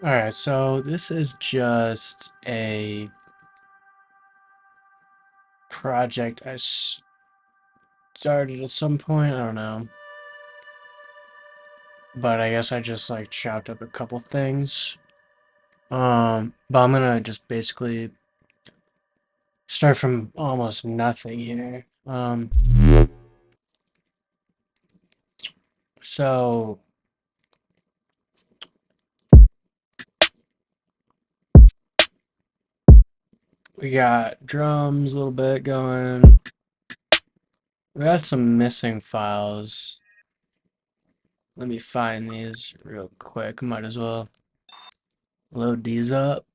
Alright, so this is just a project I started at some point, I don't know. But I guess I just like chopped up a couple things. But I'm gonna just basically start from almost nothing here. So we got drums a little bit going. We got some missing files. Let me find these real quick. Might as well load these up.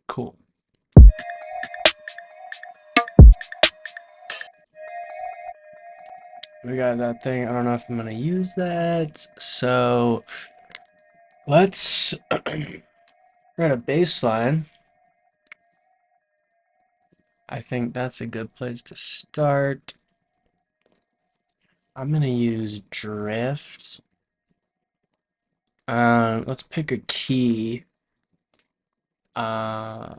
Cool. We got that thing. I don't know if I'm gonna use that. So let's write a bass line. I think that's a good place to start. I'm gonna use drift. Let's pick a key. I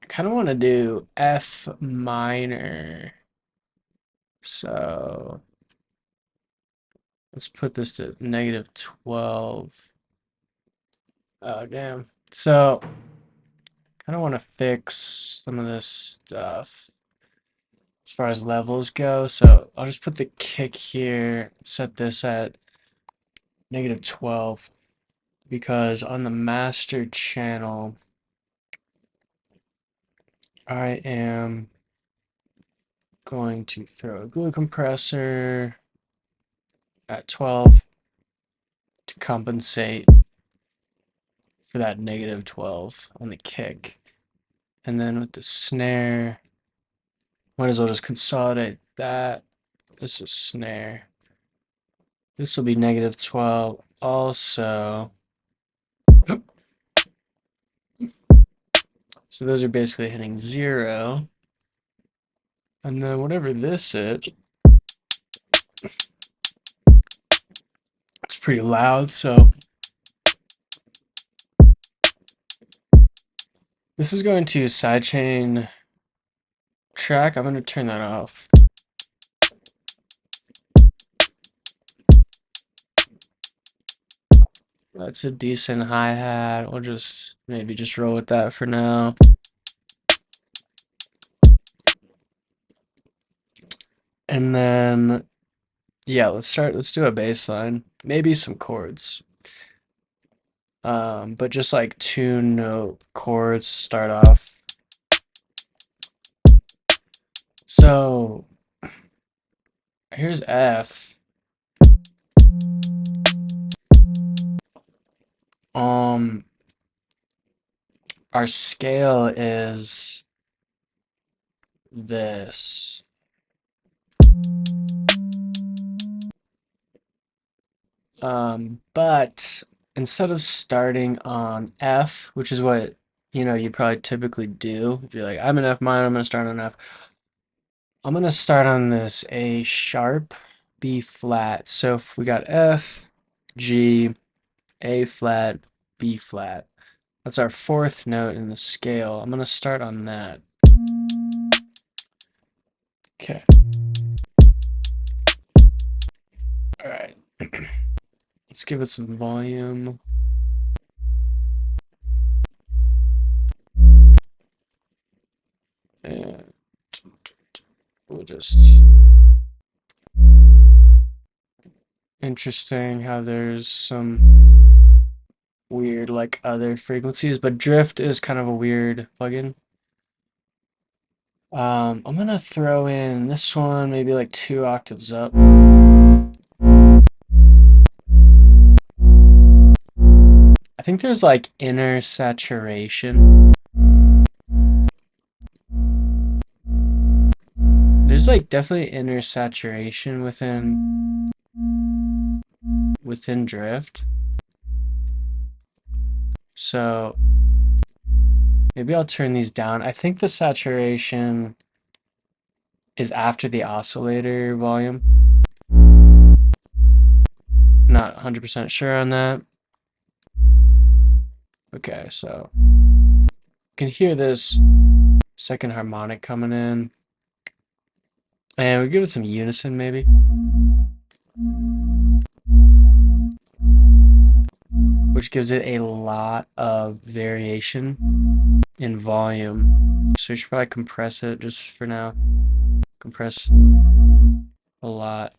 kind of want to do F minor. So let's put this to -12. Oh, damn. So kind of want to fix some of this stuff as far as levels go. So I'll just put the kick here, set this at -12 because on the master channel, I am going to throw a glue compressor at 12 to compensate for that -12 on the kick. And then with the snare, might as well just consolidate that. This is snare. This will be -12 also. So those are basically hitting 0. And then whatever this is, it's pretty loud, so this is going to sidechain track. I'm going to turn that off. That's a decent hi-hat. We'll just maybe just roll with that for now. And then, yeah, let's do a bass line. Maybe some chords. But just like 2-note chords start off. So here's F. Our scale is this. But instead of starting on F, which is what you probably typically do, if you're like, I'm an F minor, I'm gonna start on F. I'm gonna start on this A sharp, B flat. So if we got F, G, A flat, B flat. That's our 4th note in the scale. I'm gonna start on that. Okay. All right. Let's give it some volume. And we'll just... Interesting how there's some weird like other frequencies, but drift is kind of a weird plugin. I'm gonna throw in this one, maybe like 2 octaves up. I think there's like inner saturation. There's like definitely inner saturation within drift. So maybe I'll turn these down. I think the saturation is after the oscillator volume. Not 100% sure on that. Okay, so you can hear this second harmonic coming in. And we give it some unison maybe. Which gives it a lot of variation in volume. So we should probably compress it just for now. Compress a lot.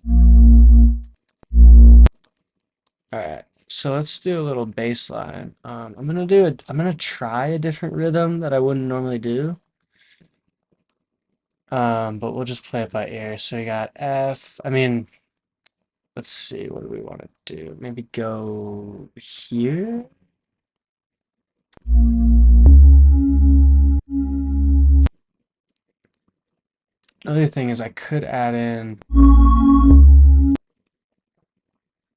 Alright, so let's do a little bass line. I'm gonna try a different rhythm that I wouldn't normally do. But we'll just play it by ear. So we got F. I mean, let's see, what do we want to do? Maybe go here? Another thing is I could add in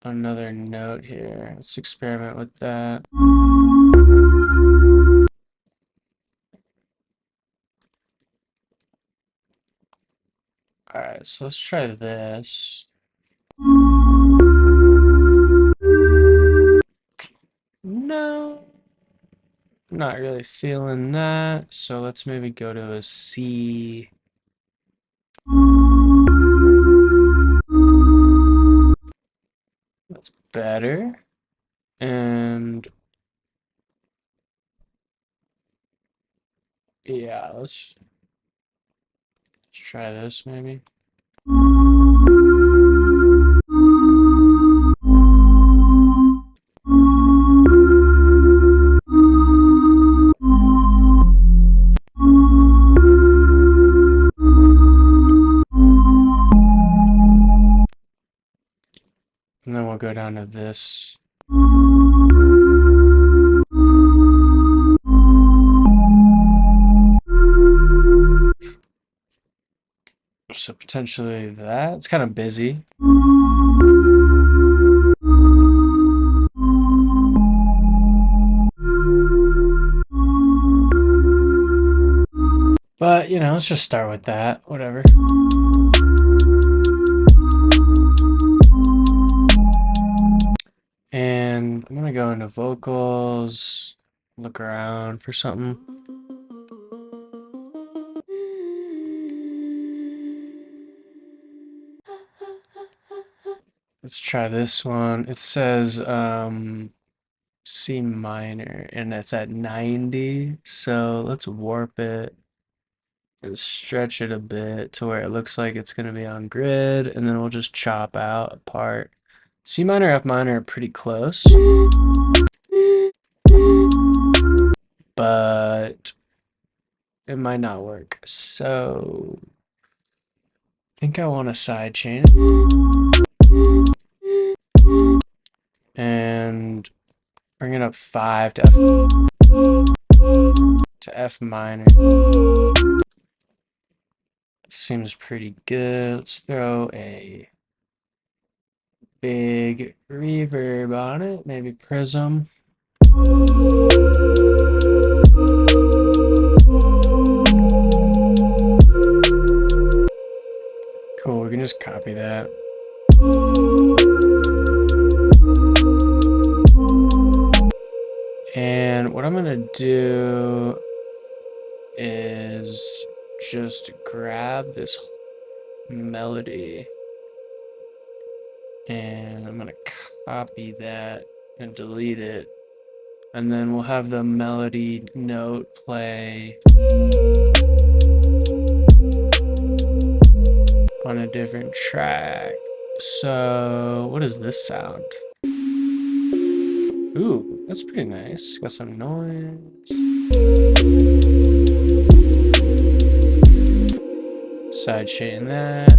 another note here. Let's experiment with that. Alright, so let's try this. No, not really feeling that. So let's maybe go to a C. That's better. And yeah, let's try this maybe. And then we'll go down to this. So potentially that. It's kind of busy. But, you know, let's just start with that. Whatever. And I'm gonna go into vocals, look around for something. Let's try this one. It says C minor and it's at 90. So let's warp it and stretch it a bit to where it looks like it's gonna be on grid, and then we'll just chop out a part. C minor, F minor are pretty close, but it might not work. So I think I want to side chain and bring it up 5 to F minor. Seems pretty good. Let's throw a big reverb on it, maybe Prism. Cool, we can just copy that. And what I'm gonna do is just grab this melody and I'm gonna copy that and delete it, and then we'll have the melody note play on a different track. So what is this sound? Ooh, that's pretty nice. Got some noise. Side chain that.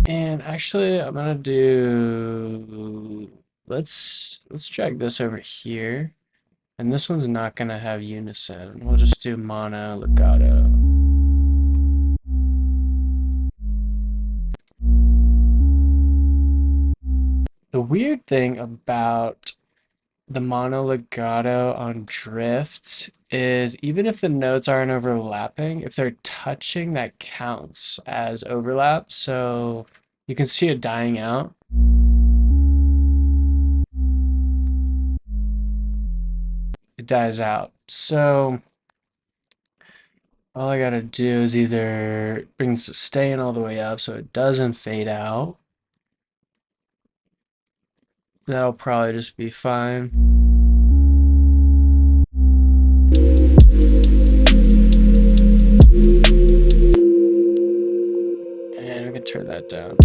And actually I'm gonna do, let's drag this over here. And this one's not gonna have unison. We'll just do mono legato. The weird thing about the mono legato on drift is even if the notes aren't overlapping, if they're touching, that counts as overlap. So you can see it dying out. It dies out. So all I gotta do is either bring the sustain all the way up so it doesn't fade out. That'll probably just be fine. And we can turn that down.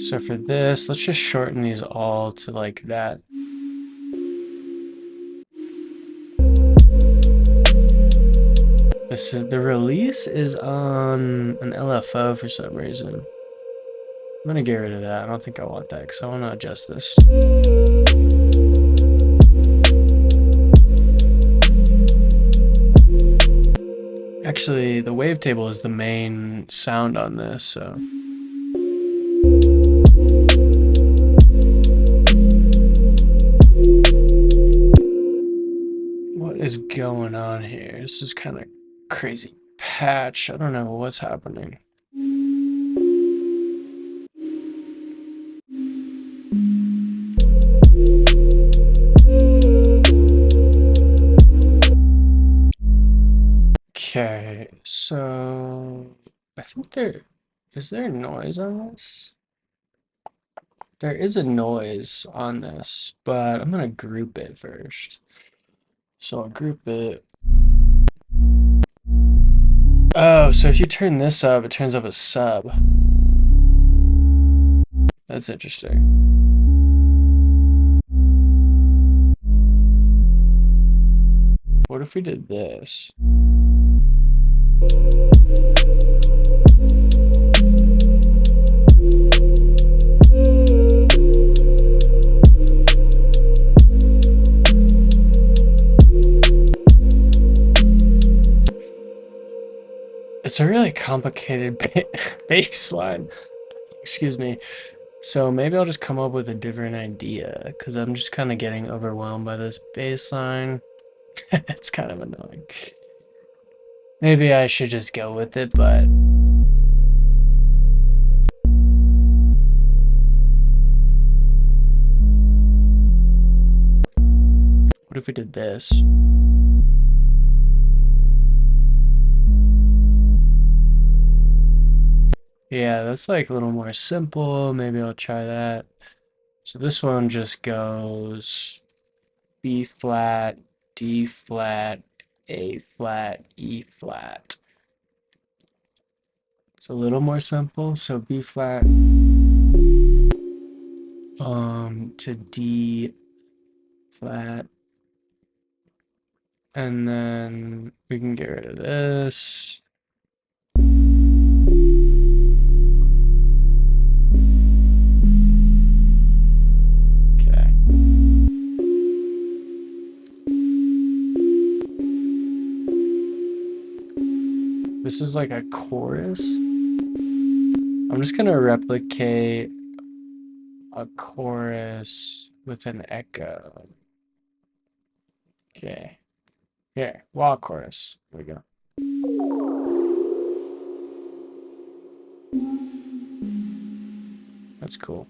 So for this, let's just shorten these all to like that. This is the release is on an LFO for some reason. I'm gonna get rid of that. I don't think I want that because I want to adjust this. Actually, the wavetable is the main sound on this, so. What is going on here? This is kind of crazy patch. I don't know what's happening. Okay, so I think is there noise on this? There is a noise on this, but I'm gonna group it first. So I'll group it. Oh, so if you turn this up, it turns up a sub. That's interesting. What if we did this? It's a really complicated bass line. Excuse me. So maybe I'll just come up with a different idea because I'm just kind of getting overwhelmed by this bass line. It's kind of annoying. Maybe I should just go with it, but what if we did this? Yeah, that's like a little more simple. Maybe I'll try that. So this one just goes B flat, D flat, A flat, E flat. It's a little more simple. So B flat to D flat. And then we can get rid of this. Okay. This is like a chorus. I'm just gonna replicate a chorus with an echo. Okay. Here, wall chorus. There we go. That's cool.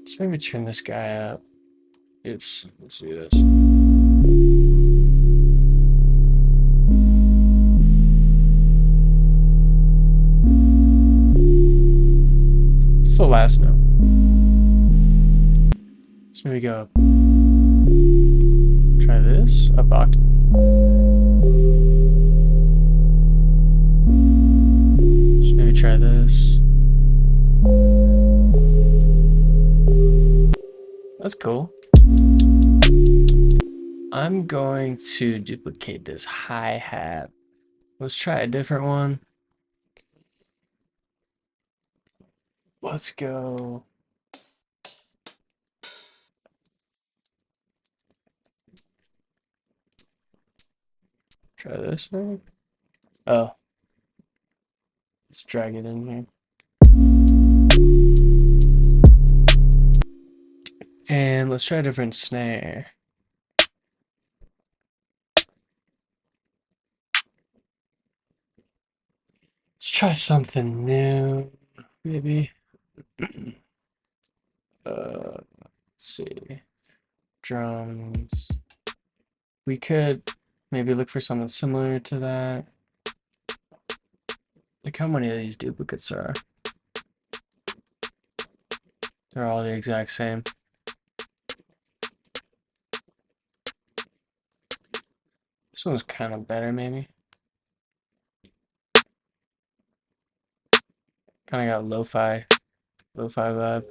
Let's maybe turn this guy up. Oops, let's do this. It's the last note. Let's maybe go up. Try this, up octave. Let's maybe try this. That's cool. I'm going to duplicate this hi-hat. Let's try a different one. Let's go. Try this maybe? Oh, let's drag it in here. And let's try a different snare. Let's try something new, maybe. Let's see. Drums. We could maybe look for something similar to that. Look how many of these duplicates there are. They're all the exact same. This one's kind of better, maybe. Kind of got lo-fi vibe.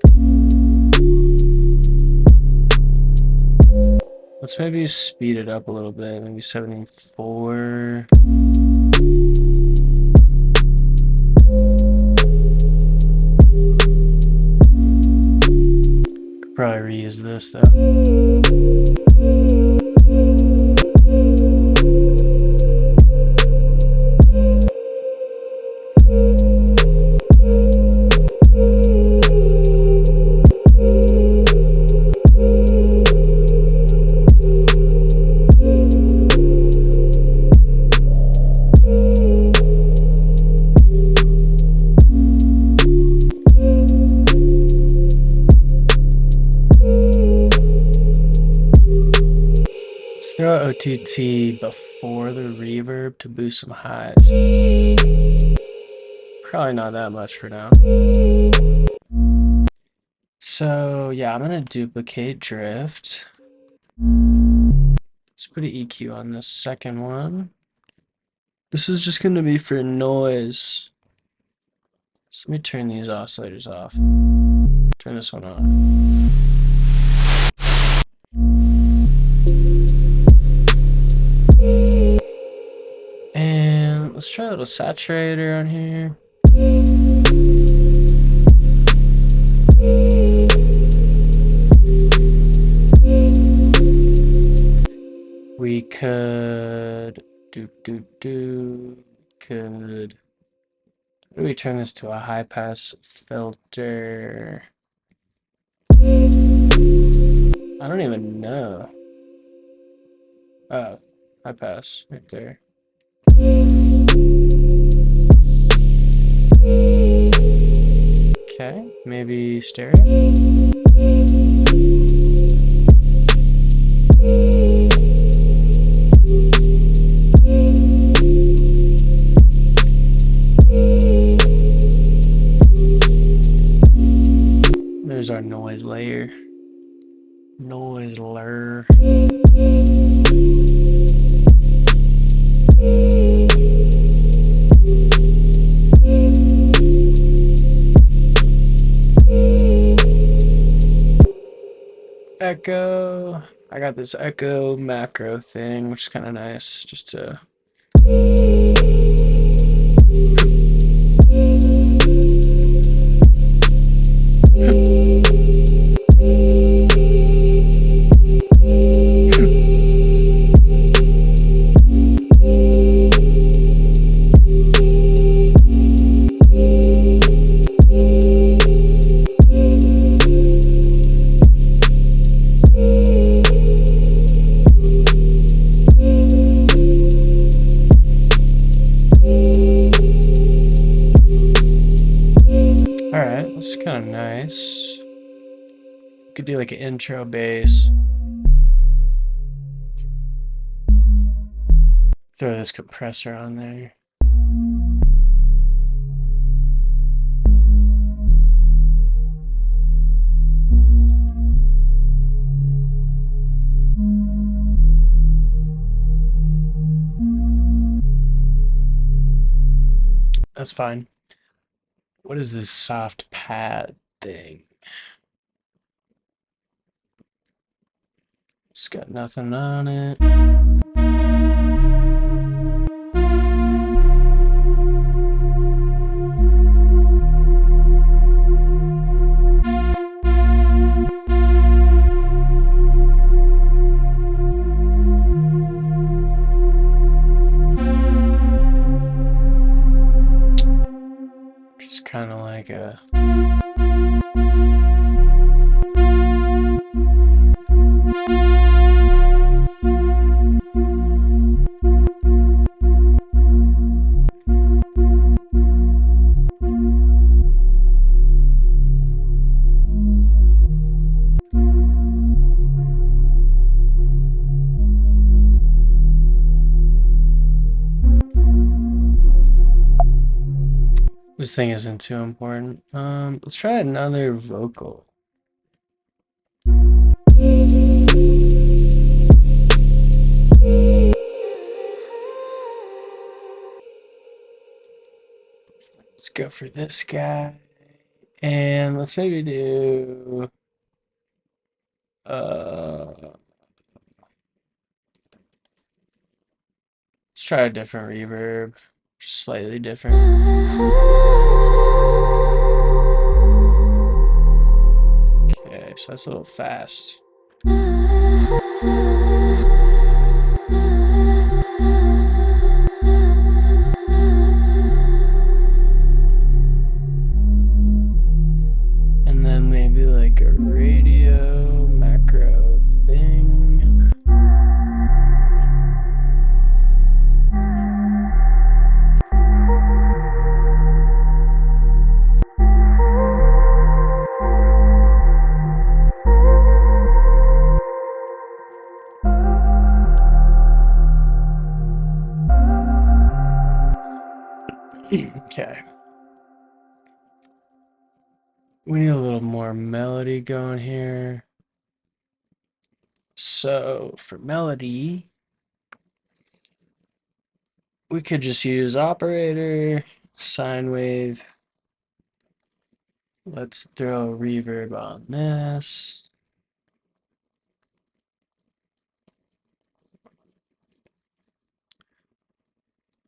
Let's maybe speed it up a little bit, maybe 74. Could probably reuse this though. Throw OTT before the reverb to boost some highs. Probably not that much for now. So yeah, I'm gonna duplicate drift. Let's put an EQ on this second one. This is just gonna be for noise. So let me turn these oscillators off. Turn this one on. And let's try a little saturator on here. We could could how do we turn this to a high pass filter? I don't even know. Oh, high pass right there. Okay, maybe stereo. There's our noise layer. Noise layer. Echo. I got this echo macro thing, which is kind of nice, just to Alright, that's kind of nice. Could do like an intro bass. Throw this compressor on there. That's fine. What is this soft pad thing? It's got nothing on it. This thing isn't too important. Let's try another vocal. Let's go for this guy. And let's maybe do let's try a different reverb. Just slightly different. Okay, so that's a little fast. And then maybe like a radio macro thing. Okay. We need a little more melody going here. So for melody, we could just use operator, sine wave. Let's throw a reverb on this.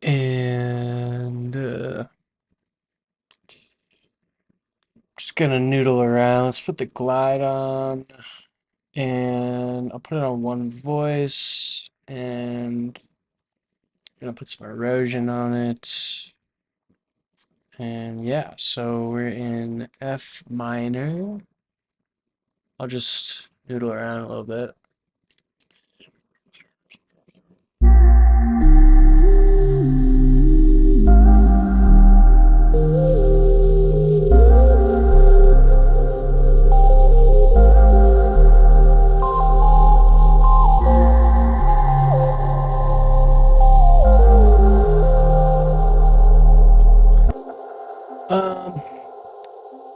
And just gonna noodle around. Let's put the glide on. And I'll put it on one voice. And I'm gonna put some erosion on it. And yeah, so we're in F minor. I'll just noodle around a little bit.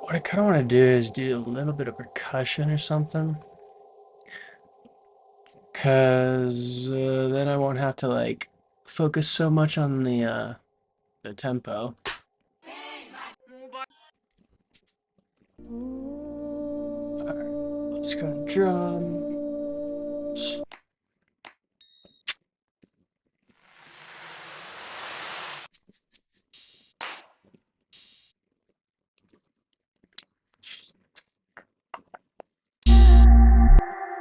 What I kind of want to do is do a little bit of percussion or something. Because then I won't have to like focus so much on the tempo. Alright, let's go to drums.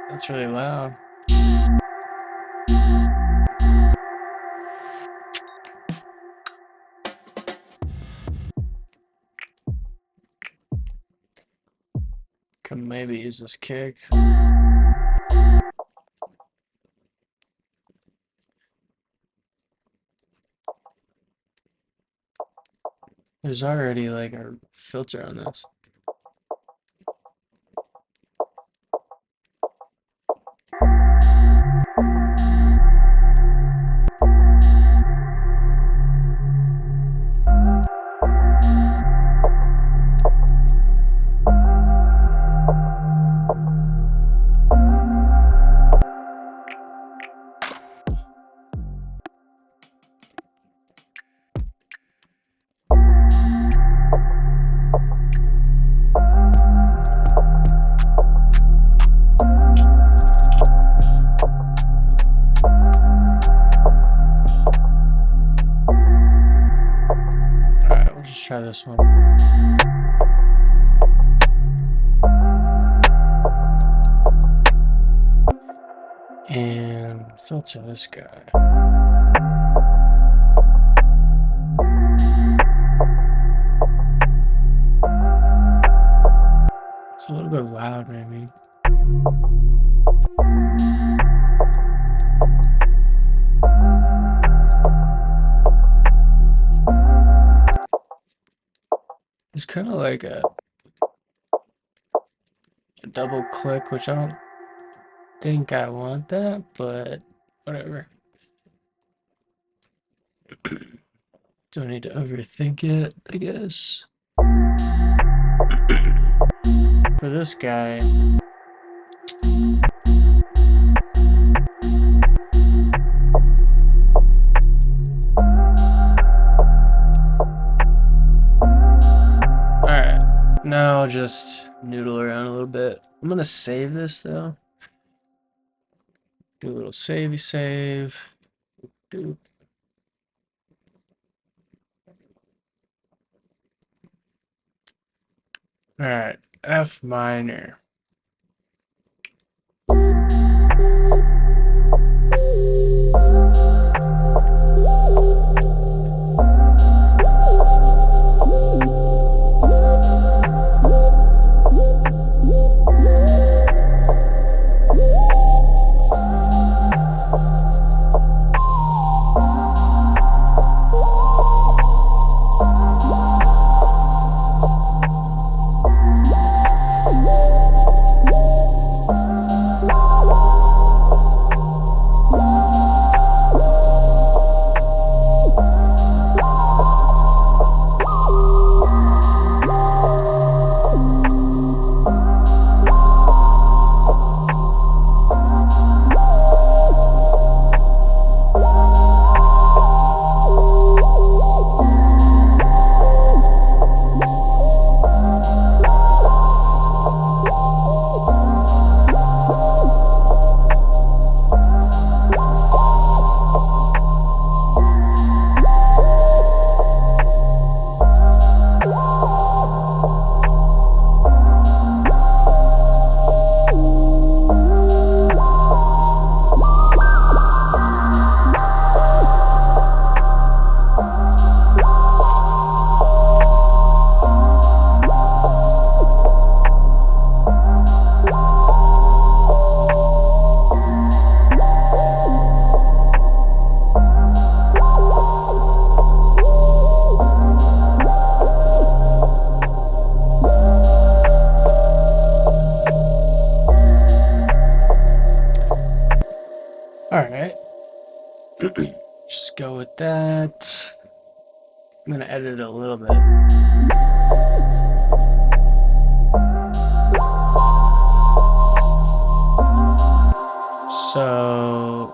That's really loud. Can maybe use this kick. There's already like a filter on this. Try this one. And filter this guy. bit loud, maybe. It's kind of like a double click, which I don't think I want that, but whatever. Don't need to overthink it, I guess. For this guy, alright, now I'll just noodle around a little bit. I'm gonna save this though. Do a little savey save. Do. Alright, F minor. Alright. Just go with that. I'm gonna edit it a little bit. So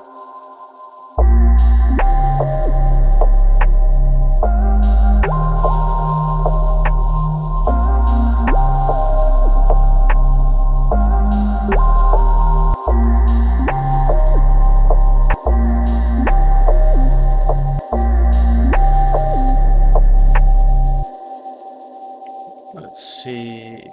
let's see.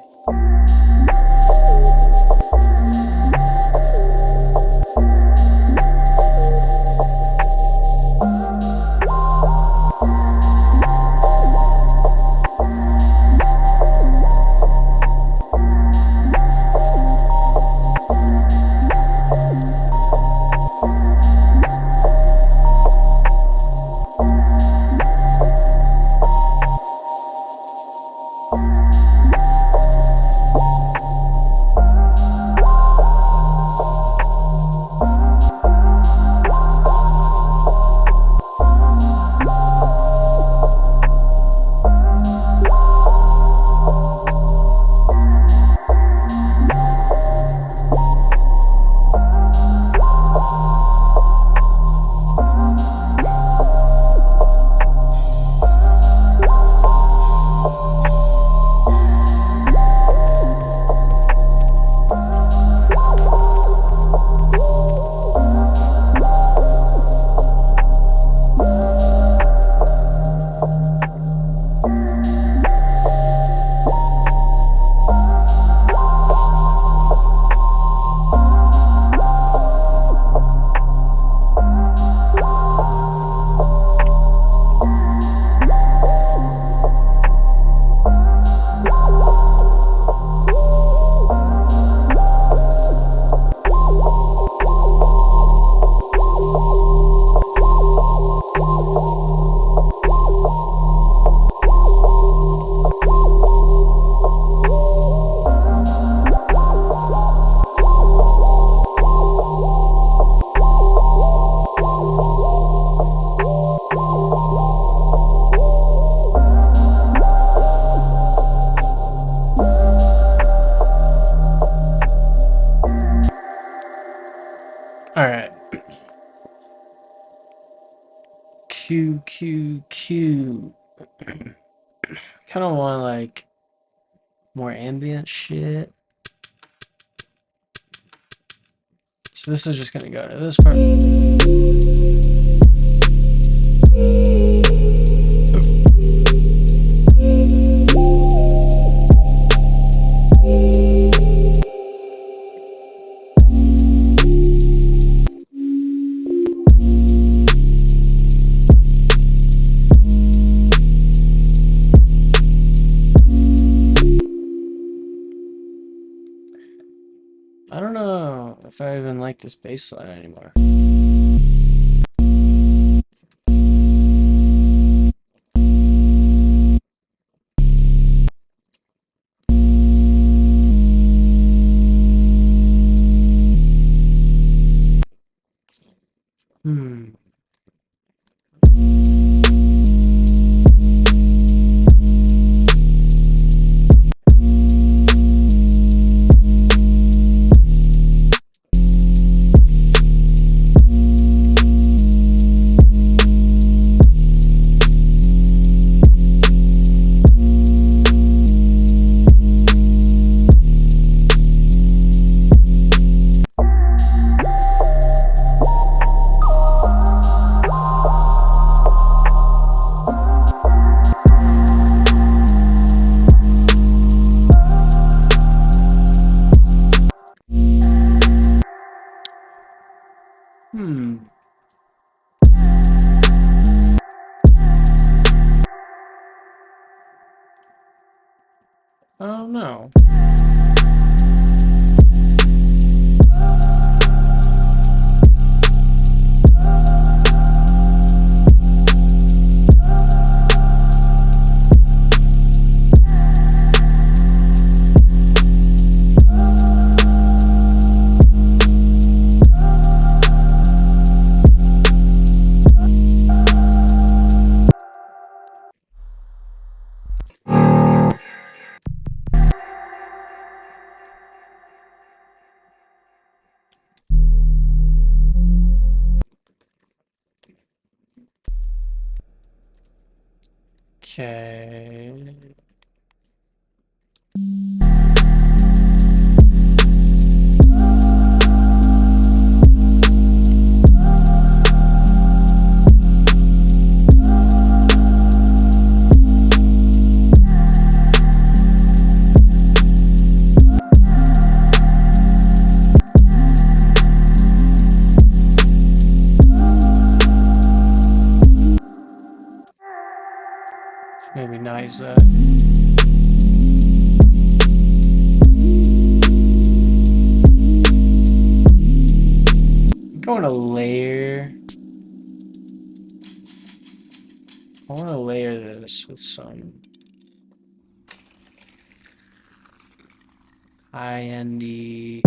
Q, Q, Q. Kind of want like more ambient shit. So this is just gonna go to this part. I don't know if I even like this bass line anymore. Hmm. Hmm. I don't know. Okay. Maybe nice that. I want to layer. I want to layer this with some high-endy.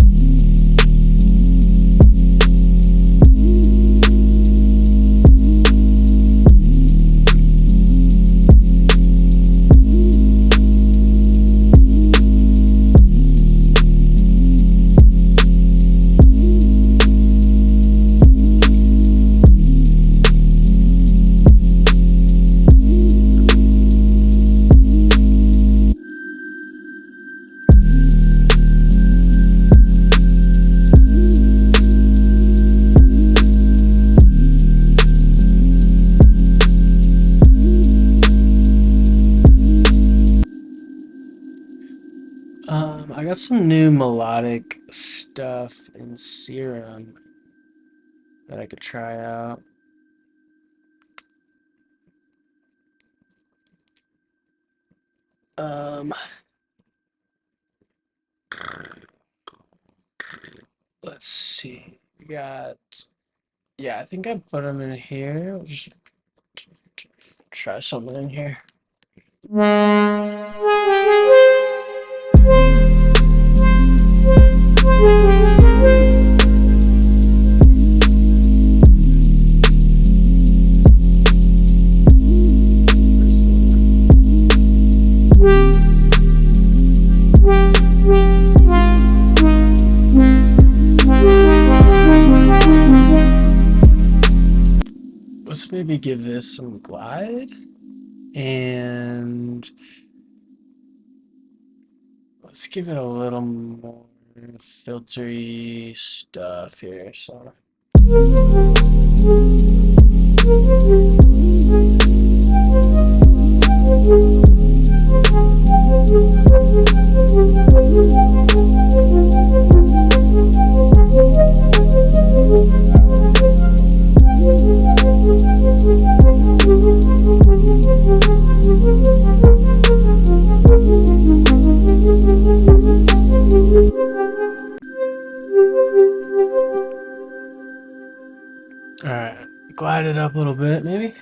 I got some new melodic stuff in Serum that I could try out. Um, let's see. We got, yeah, I think I put them in here. I'll just try something in here. let's maybe give this some glide and let's give it a little more filtery stuff here. So. All right, glide it up a little bit, maybe.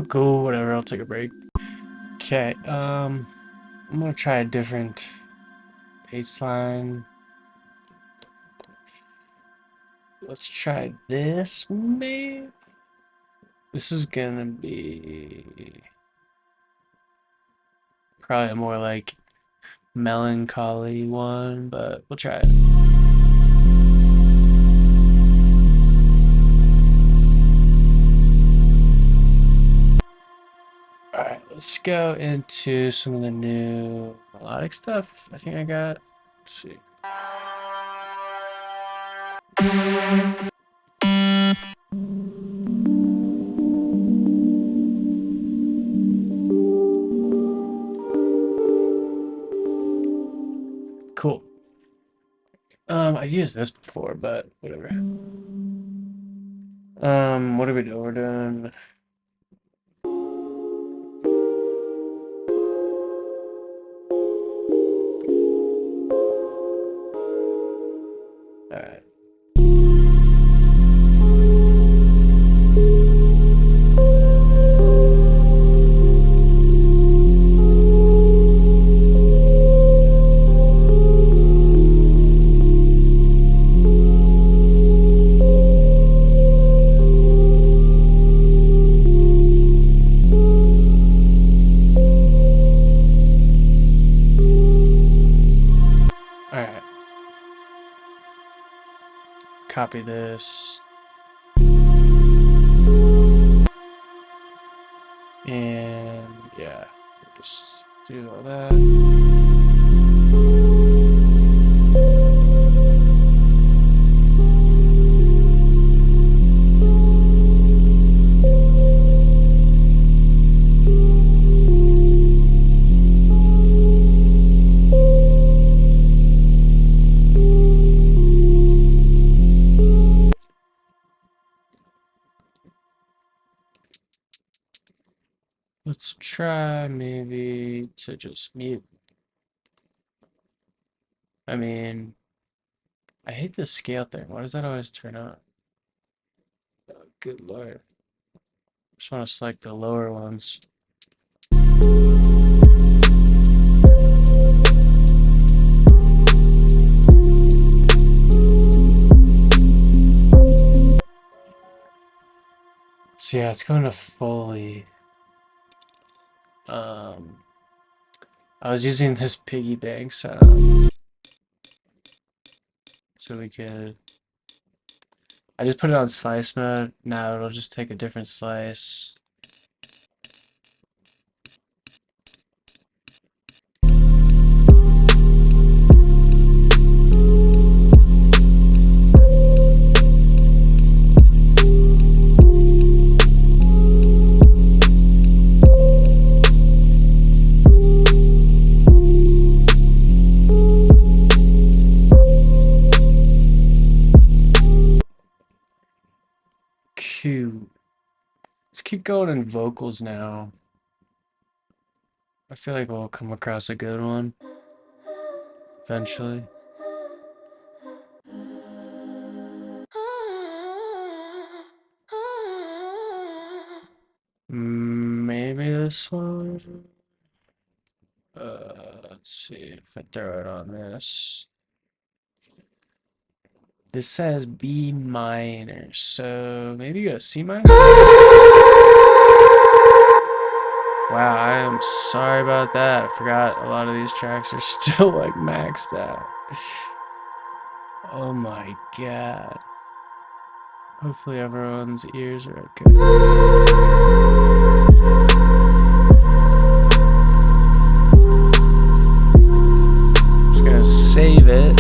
Cool, whatever, I'll take a break. Okay, I'm gonna try a different bass line. Let's try this, maybe? This is gonna be probably a more like melancholy one, but we'll try it. Alright, let's go into some of the new melodic stuff I think I got. Let's see. Cool. I've used this before, but whatever. What are we doing? We're doing alright. Alright. Copy this. And yeah, just do all that. Let's try maybe to just mute. I mean, I hate this scale thing. Why does that always turn on? Oh, good lord. Just want to select the lower ones. So yeah, it's going to fully. Um, I was using this piggy bank setup so we could. I just put it on slice mode. Now it'll just take a different slice. Cute. Let's keep going in vocals now. I feel like we'll come across a good one eventually. Maybe this one. Let's see if I throw it on this. This says B minor, so maybe you go C minor? Wow, I am sorry about that. I forgot a lot of these tracks are still like maxed out. Oh my god. Hopefully everyone's ears are okay. Just gonna save it.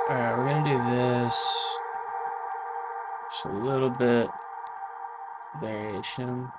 Alright, we're gonna do this. Just a little bit variation.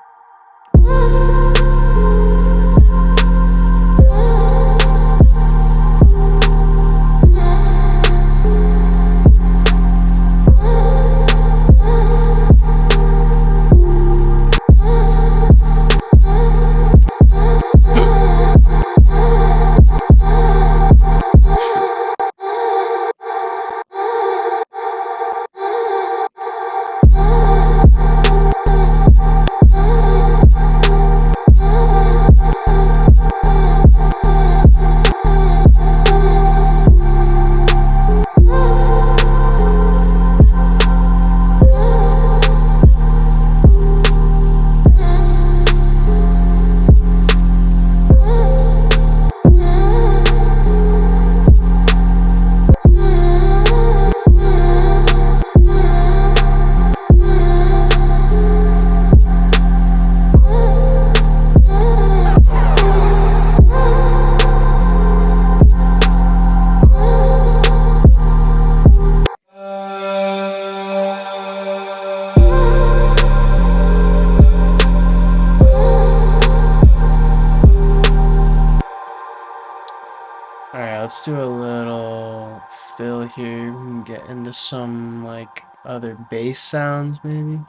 Alright, let's do a little fill here and get into some like other bass sounds maybe.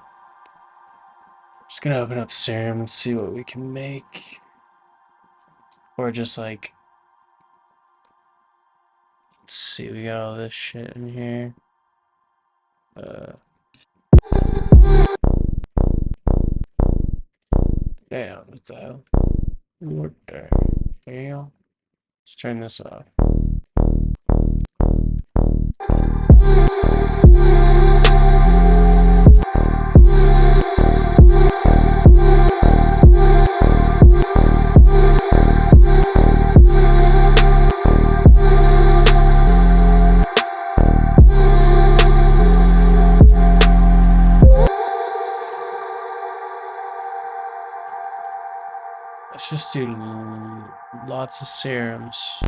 Just gonna open up Serum and see what we can make. Or just like, let's see, we got all this shit in here. Damn, what the hell? What the hell? Let's turn this off. just do lots of serums.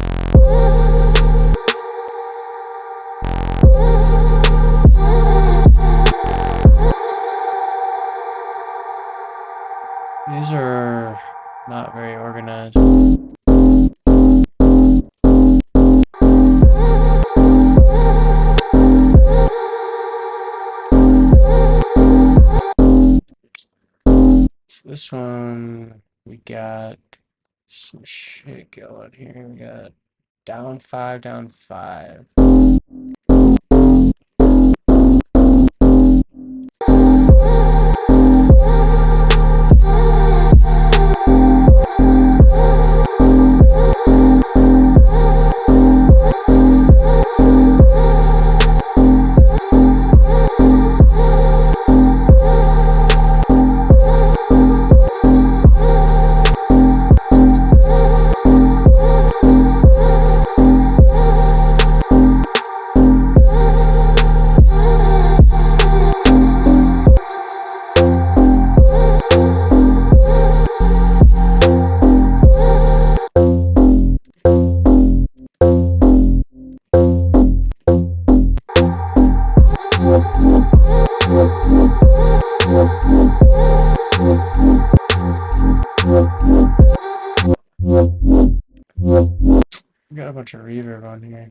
These are not very organized. So this one, we got some shit going here. We got down 5, down 5. Got a bunch of reverb on here.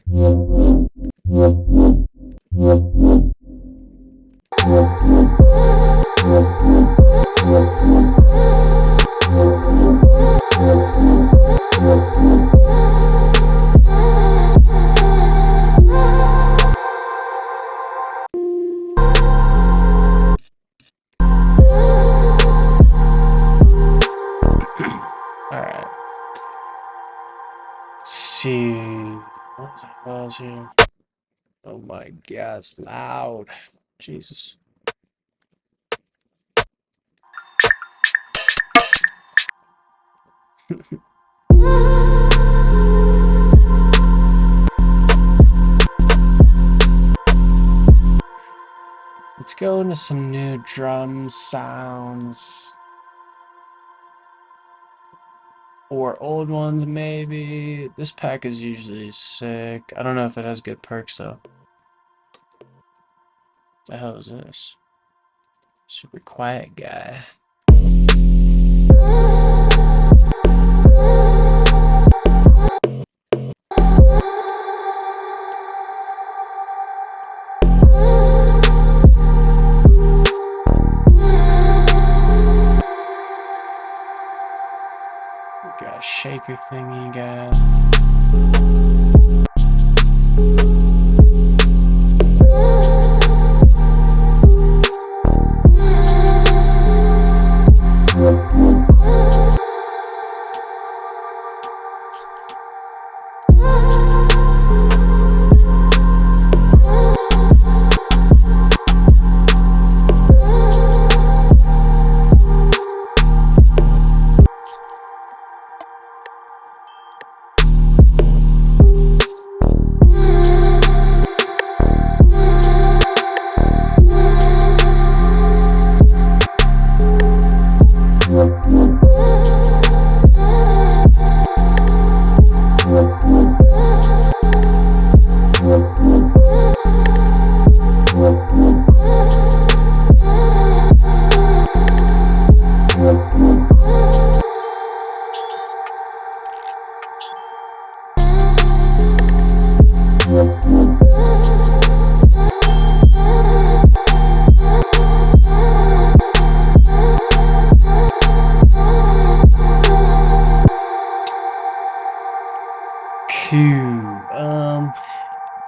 Alright. Let's see. What the hell is here? Oh my god, it's loud. Jesus. Let's go into some new drum sounds. Or old ones, maybe. This pack is usually sick. I don't know if it has good perks, though. The hell is this? Super quiet guy. Got a shaker thingy, guys.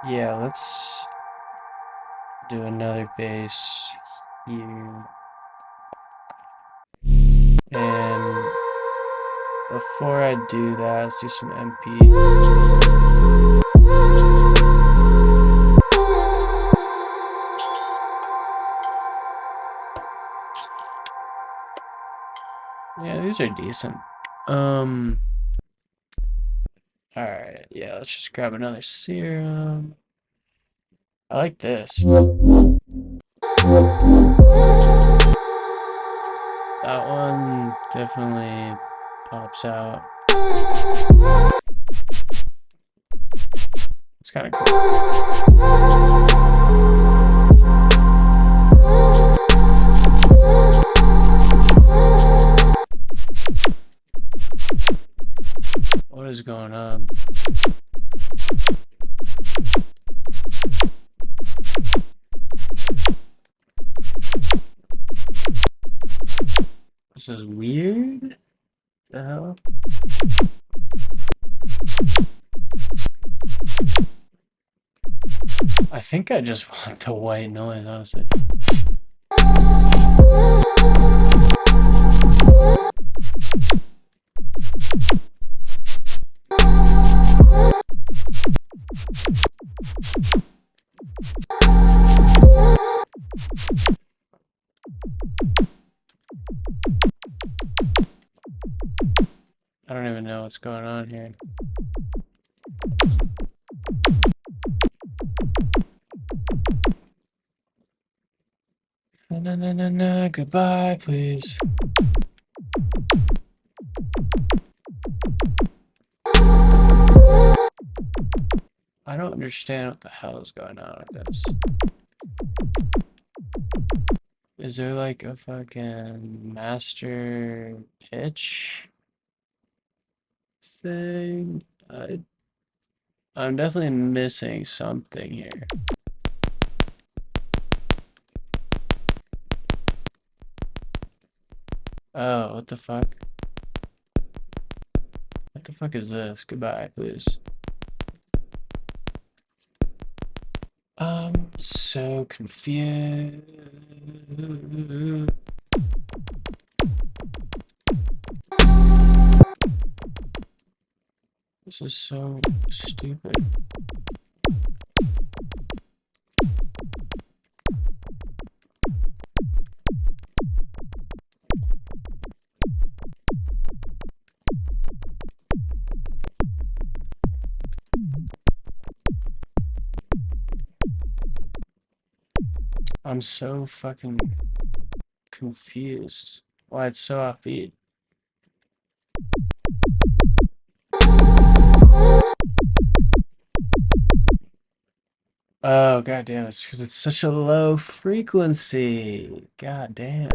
Yeah, let's do another bass here. And before I do that, let's do some MP. Yeah, these are decent. Alright, yeah, let's just grab another serum. I like this. That one definitely pops out. It's kind of cool. What is going on? This is weird. The hell? I think I just want the white noise, honestly. I don't even know what's going on here. Na na na na, goodbye, please. I don't understand what the hell is going on with this. Is there like a fucking master pitch thing? I'm definitely missing something here. Oh, what the fuck? What the fuck is this? Goodbye, please. I'm so confused. This is so stupid. I'm so fucking confused. Why it's so offbeat. Oh, god damn, it's because it's such a low frequency. God damn.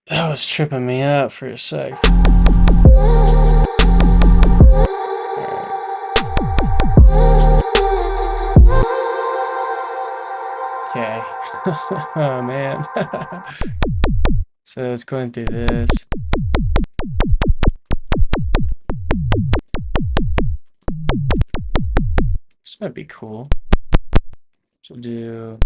That was tripping me out for a sec. Okay. Oh man. So it's going through this. This might be cool. So do.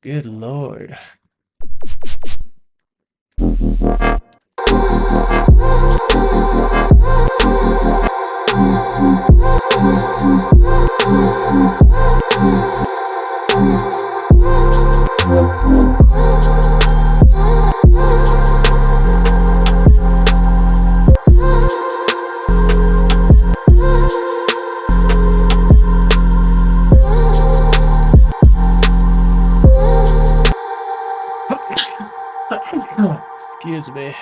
Good lord. Excuse me.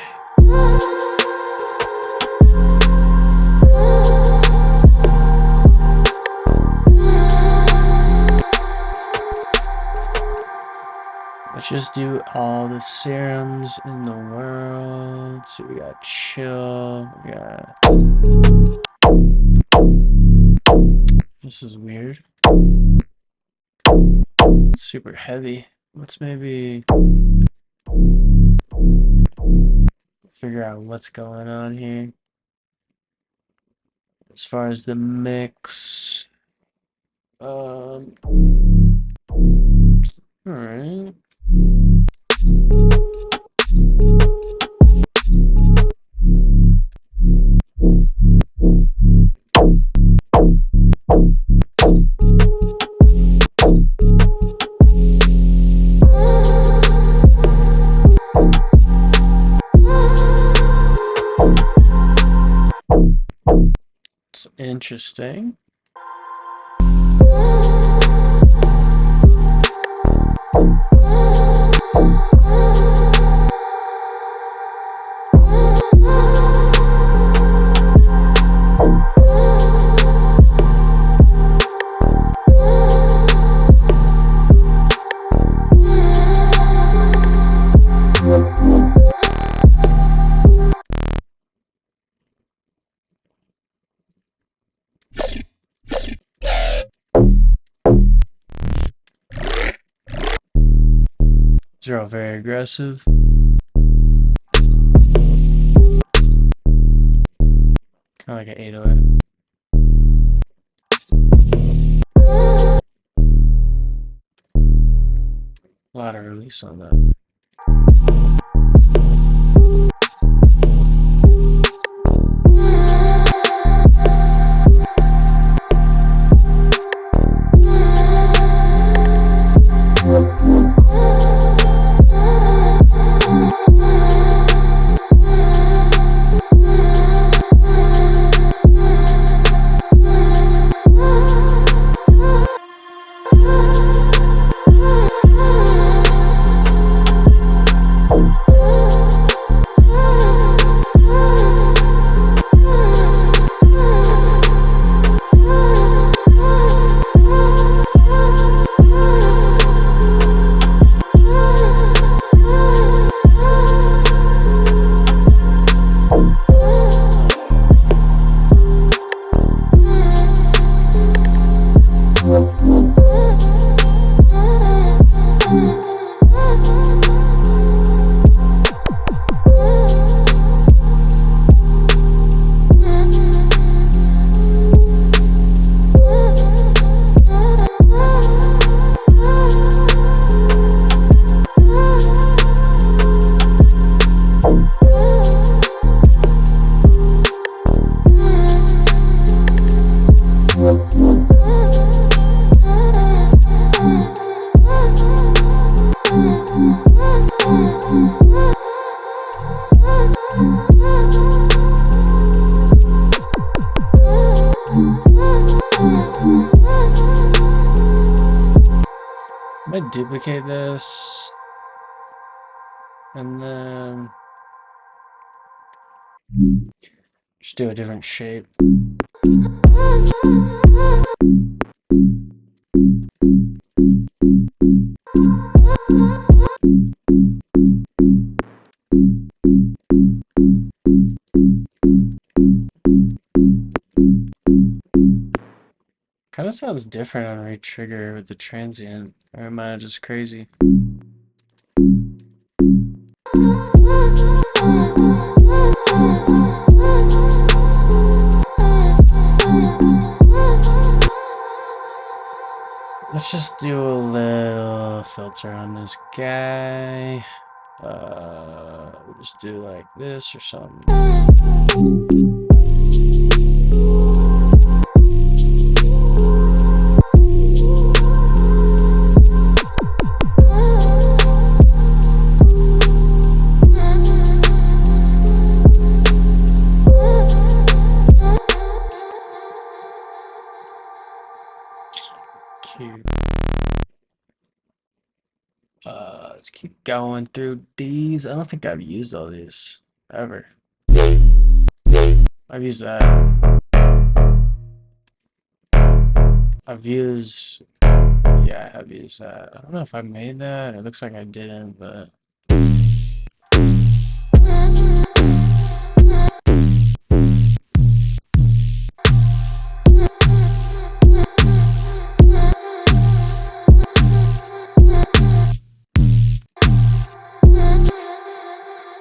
Let's just do all the serums in the world. So we got chill. We got. This is weird. It's super heavy. Let's maybe figure out what's going on here. As far as the mix, all right. It's interesting. These are all very aggressive. Kind of like an 808. A lot of release on that. I might duplicate this and then just do a different shape. Kind of sounds different on retrigger with the transient, or am I just crazy? Let's just do a little filter on this guy. We'll just do like this or something. Cute. Let's keep going through these. I don't think I've used all these ever. I've used that. Yeah, I have used that. I don't know if I made that. It looks like I didn't, but.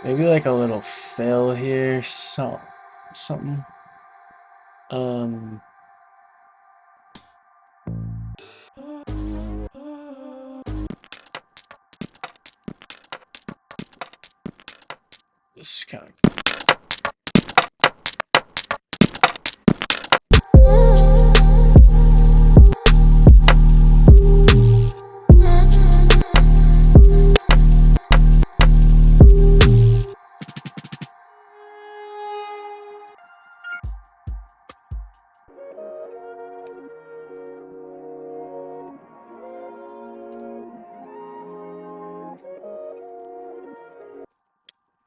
Maybe like a little fill here, something. Um, just kind of.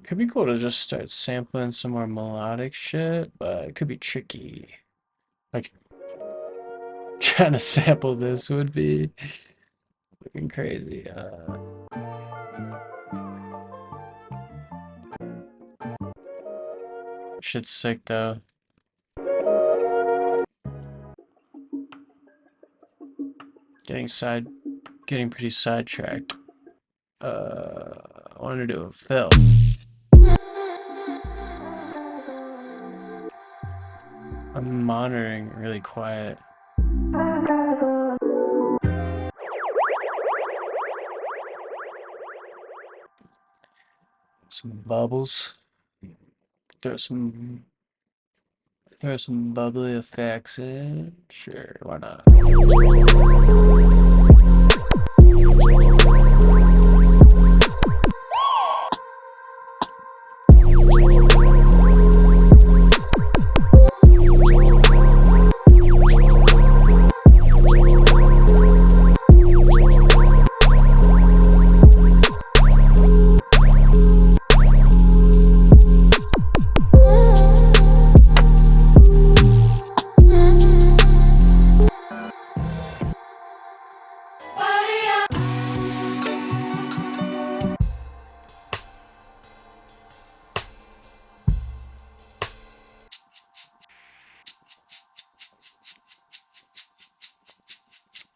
Could be cool to just start sampling some more melodic shit, but it could be tricky. Like trying to sample this would be looking crazy. Shit's sick though. Getting side, getting pretty sidetracked. I wanted to do a fill. I'm monitoring really quiet. Some bubbles. Throw some Throw some bubbly effects in. Sure, why not?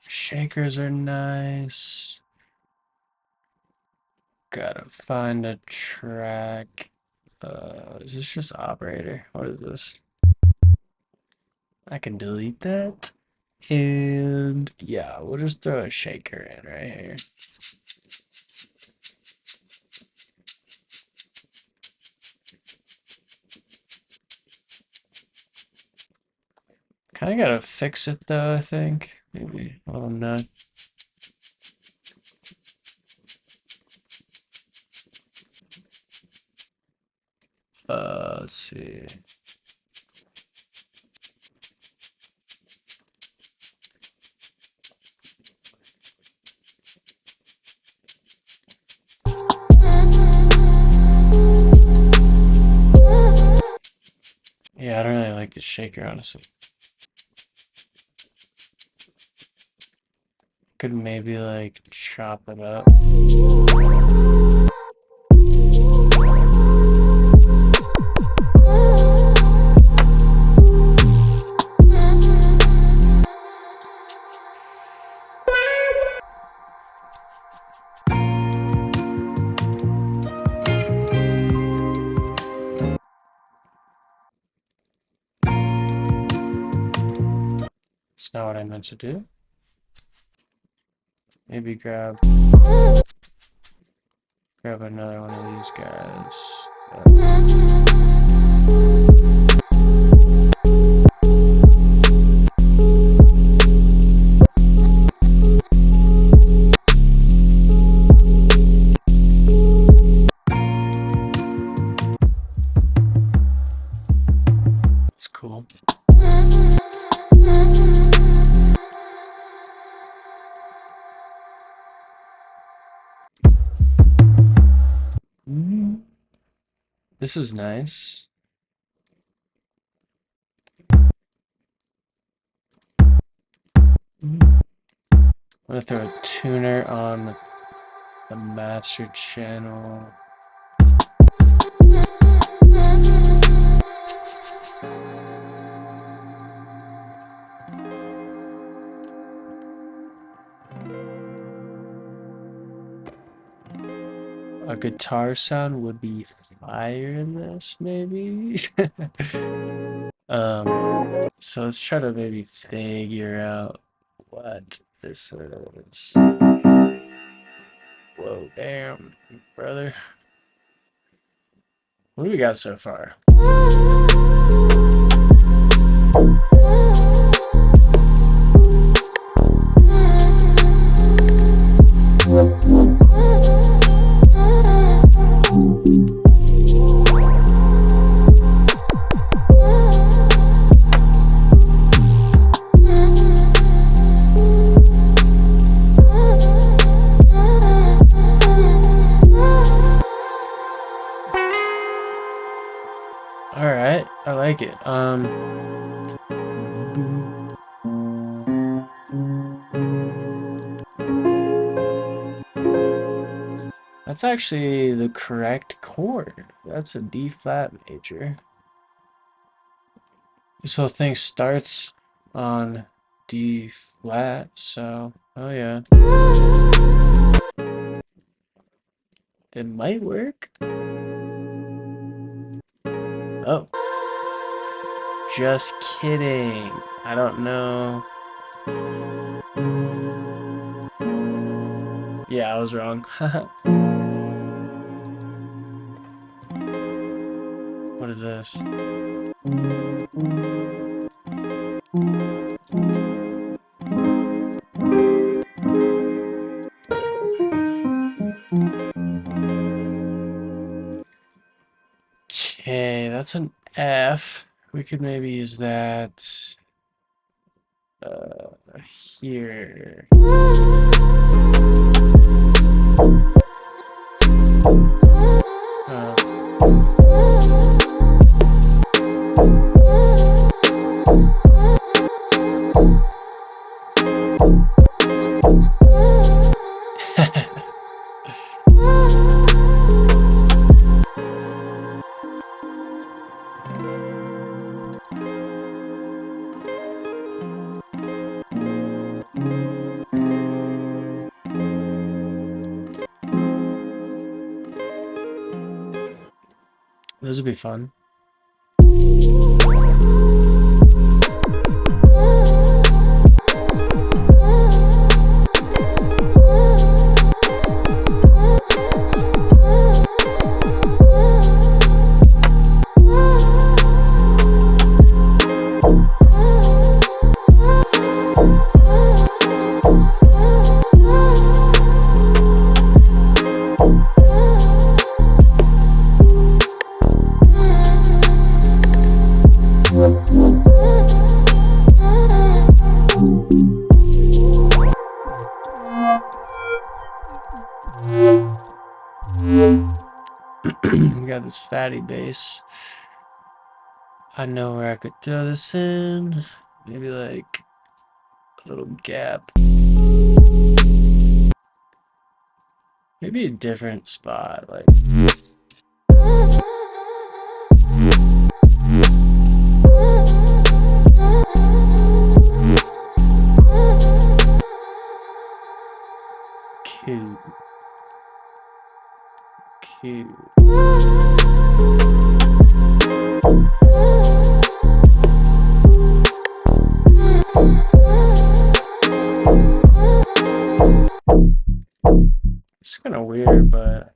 Shakers are nice. Gotta find a track. Is this just operator? What is this? I can delete that. And yeah, we'll just throw a shaker in right here. Kind of gotta fix it though, I think. Maybe a little nut. Let's see. Yeah, I don't really like the shaker, honestly. Could maybe like chop it up. That's not what I meant to do. Maybe grab another one of these guys. That's cool. This is nice. I'm gonna throw a tuner on the master channel. A guitar sound would be fire in this, maybe. So let's try to maybe figure out what this is. Whoa, damn, brother. What do we got so far? All right, I like it. That's actually the correct chord. That's a D flat major. This whole thing starts on D flat, so oh yeah. It might work. Oh. Just kidding. I don't know. Yeah, I was wrong. What is this? Okay, that's an F. We could maybe use that here. This would be fun. We got this fatty bass. I know where I could throw this in. Maybe like a little gap. Maybe a different spot, like. Cute. Cute. It's kind of weird, but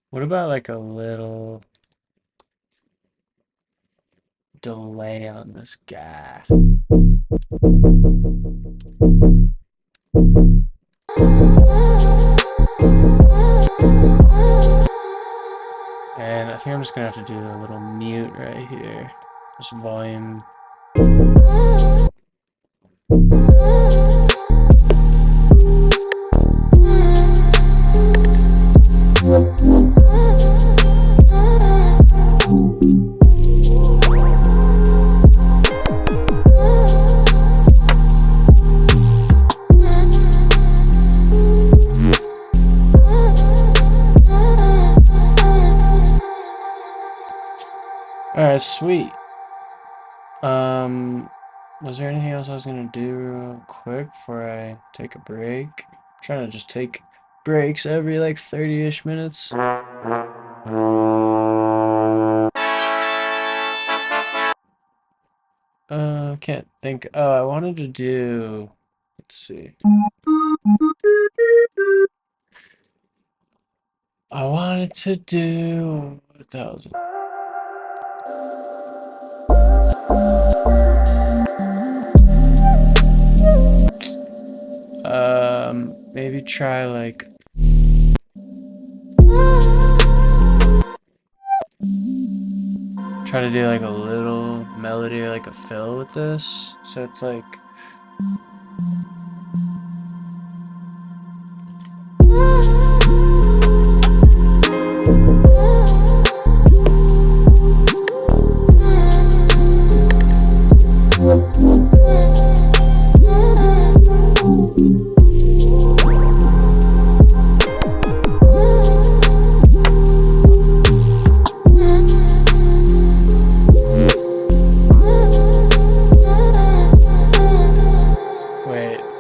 what about like a little delay on this guy. And I think I'm just gonna have to do a little mute right here. Just volume. Alright, sweet. Was there anything else I was gonna do real quick before I take a break? I'm trying to just take breaks every like 30-ish minutes. Can't think. Oh, I wanted to do, let's see. I wanted to do, what the hell is it? Maybe try like try to do like a little melody or like a fill with this. So it's like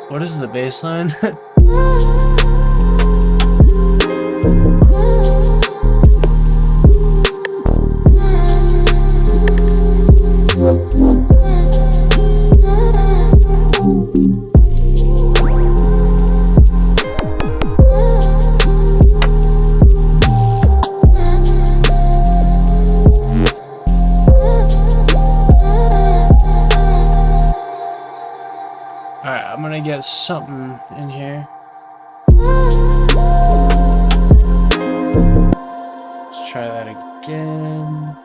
what is the bass line? Alright, I'm gonna get something in here. Let's try that again.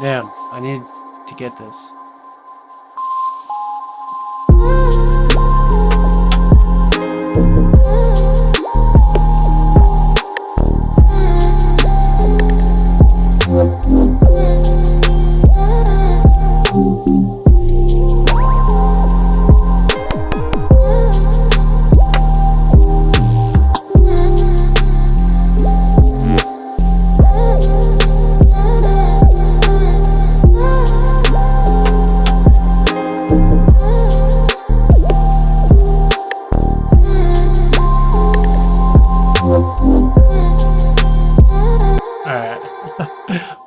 Damn, I need to get this.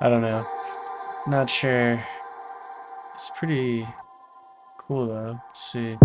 I don't know. Not sure. It's pretty cool though. Let's see.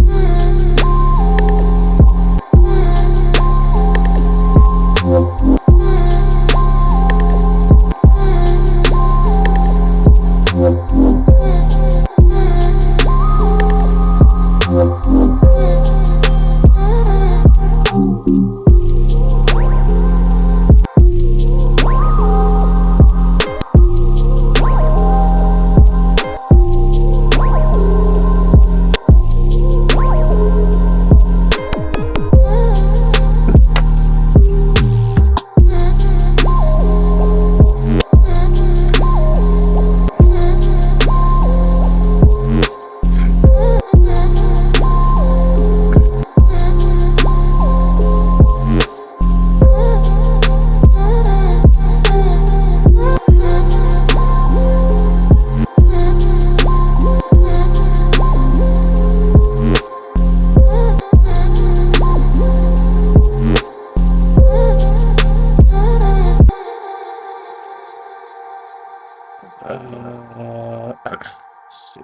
Let's see.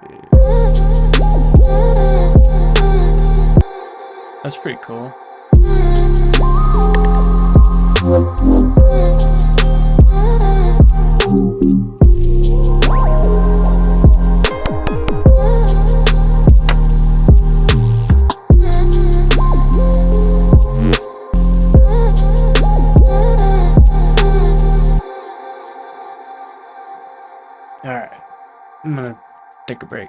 That's pretty cool. Alright, I'm gonna take a break.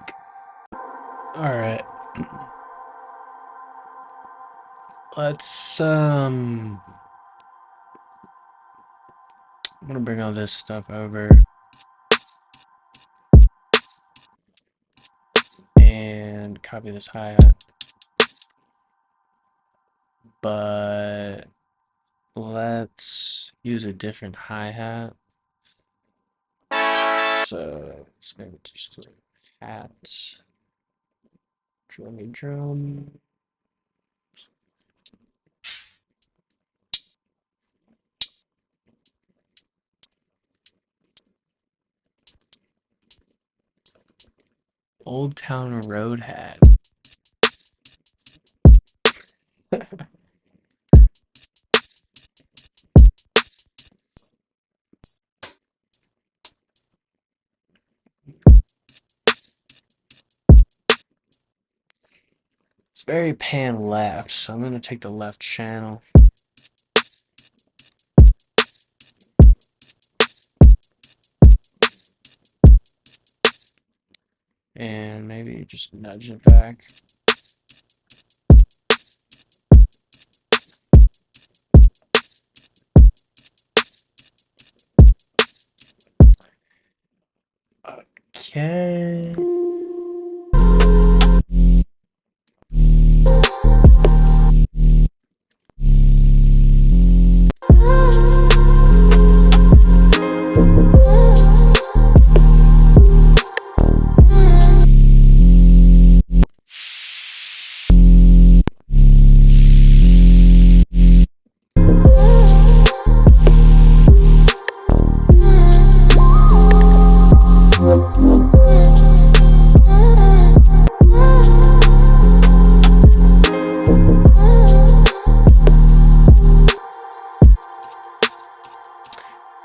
Alright. Let's, I'm gonna bring all this stuff over and copy this hi-hat. But let's use a different hi-hat. So let's maybe just do hats. Drummy drum. Old Town Road hat. It's very pan left, so I'm gonna take the left channel. And maybe just nudge it back. Okay.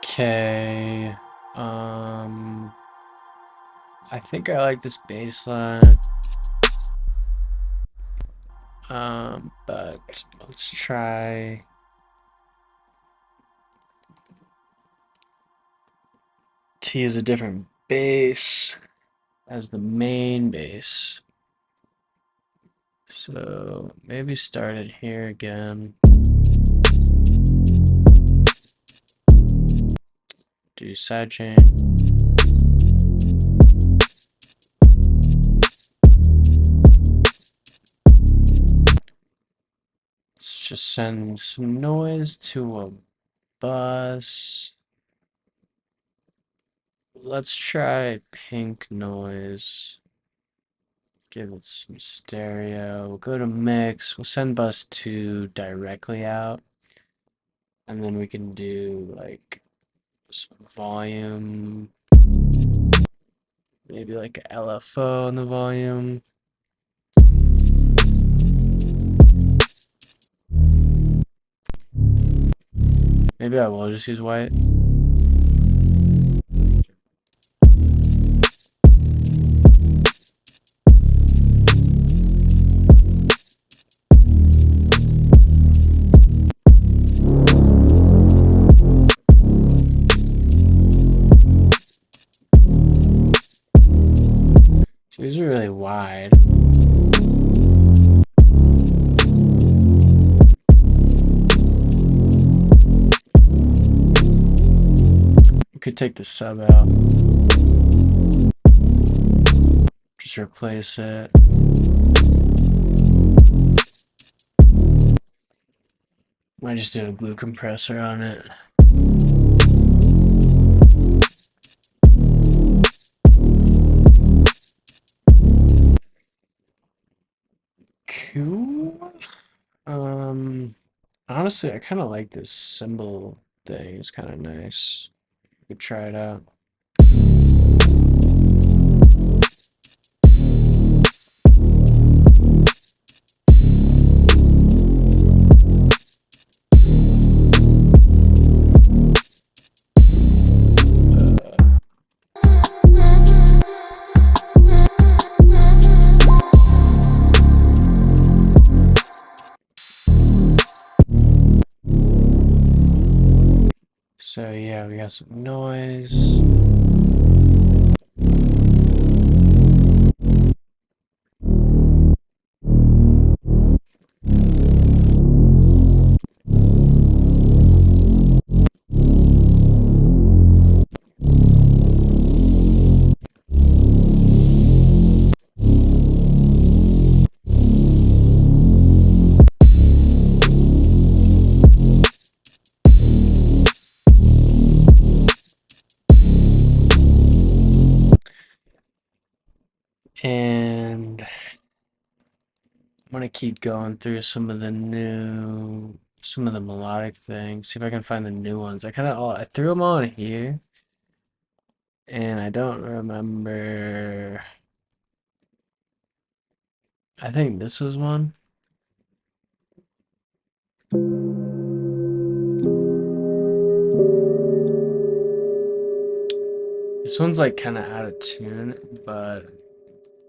Okay. I think I like this bass line. But let's try to use a different bass as the main bass. So maybe start it here again. Do sidechain. Let's just send some noise to a bus. Let's try pink noise. Give it some stereo. We'll go to mix. We'll send bus 2 directly out. And then we can do like some volume. Maybe like a LFO on the volume. Maybe I will just use white. So these are really wide. We could take the sub out. Just replace it. Might just do a glue compressor on it. Cool. Honestly, I kind of like this cymbal thing. It's kind of nice. We could try it out. Okay, we got some noise. And I'm gonna keep going through some of the melodic things. See if I can find the new ones. I threw them all in here, and I don't remember. I think this was one. This one's like kind of out of tune, but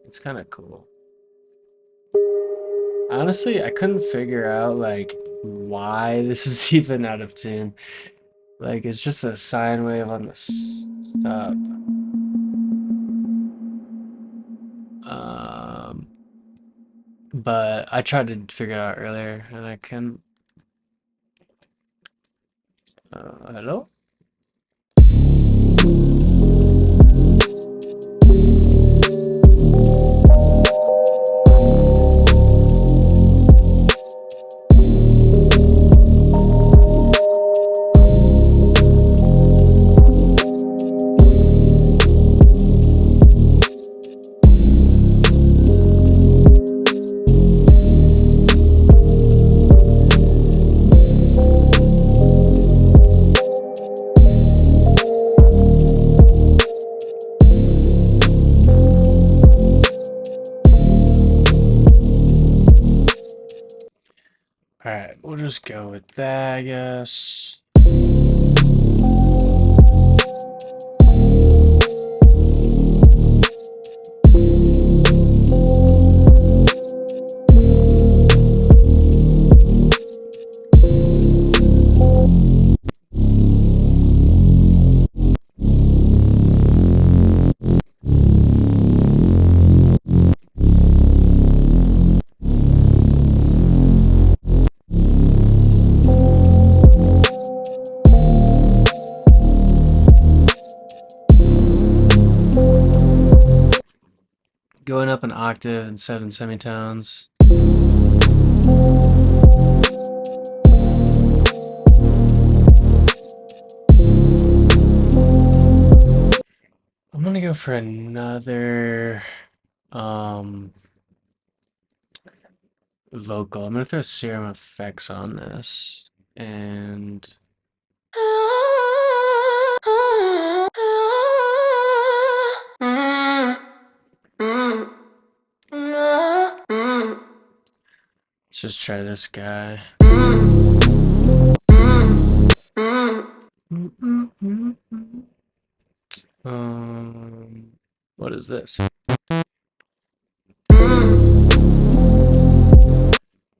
it's kind of cool. Honestly, I couldn't figure out like why this is even out of tune. Like it's just a sine wave on the stop. But I tried to figure it out earlier and I couldn't. Hello? Alright, we'll just go with that, I guess. Going up an octave and 7 semitones. I'm gonna go for another vocal. I'm gonna throw serum effects on this and let's just try this guy. What is this?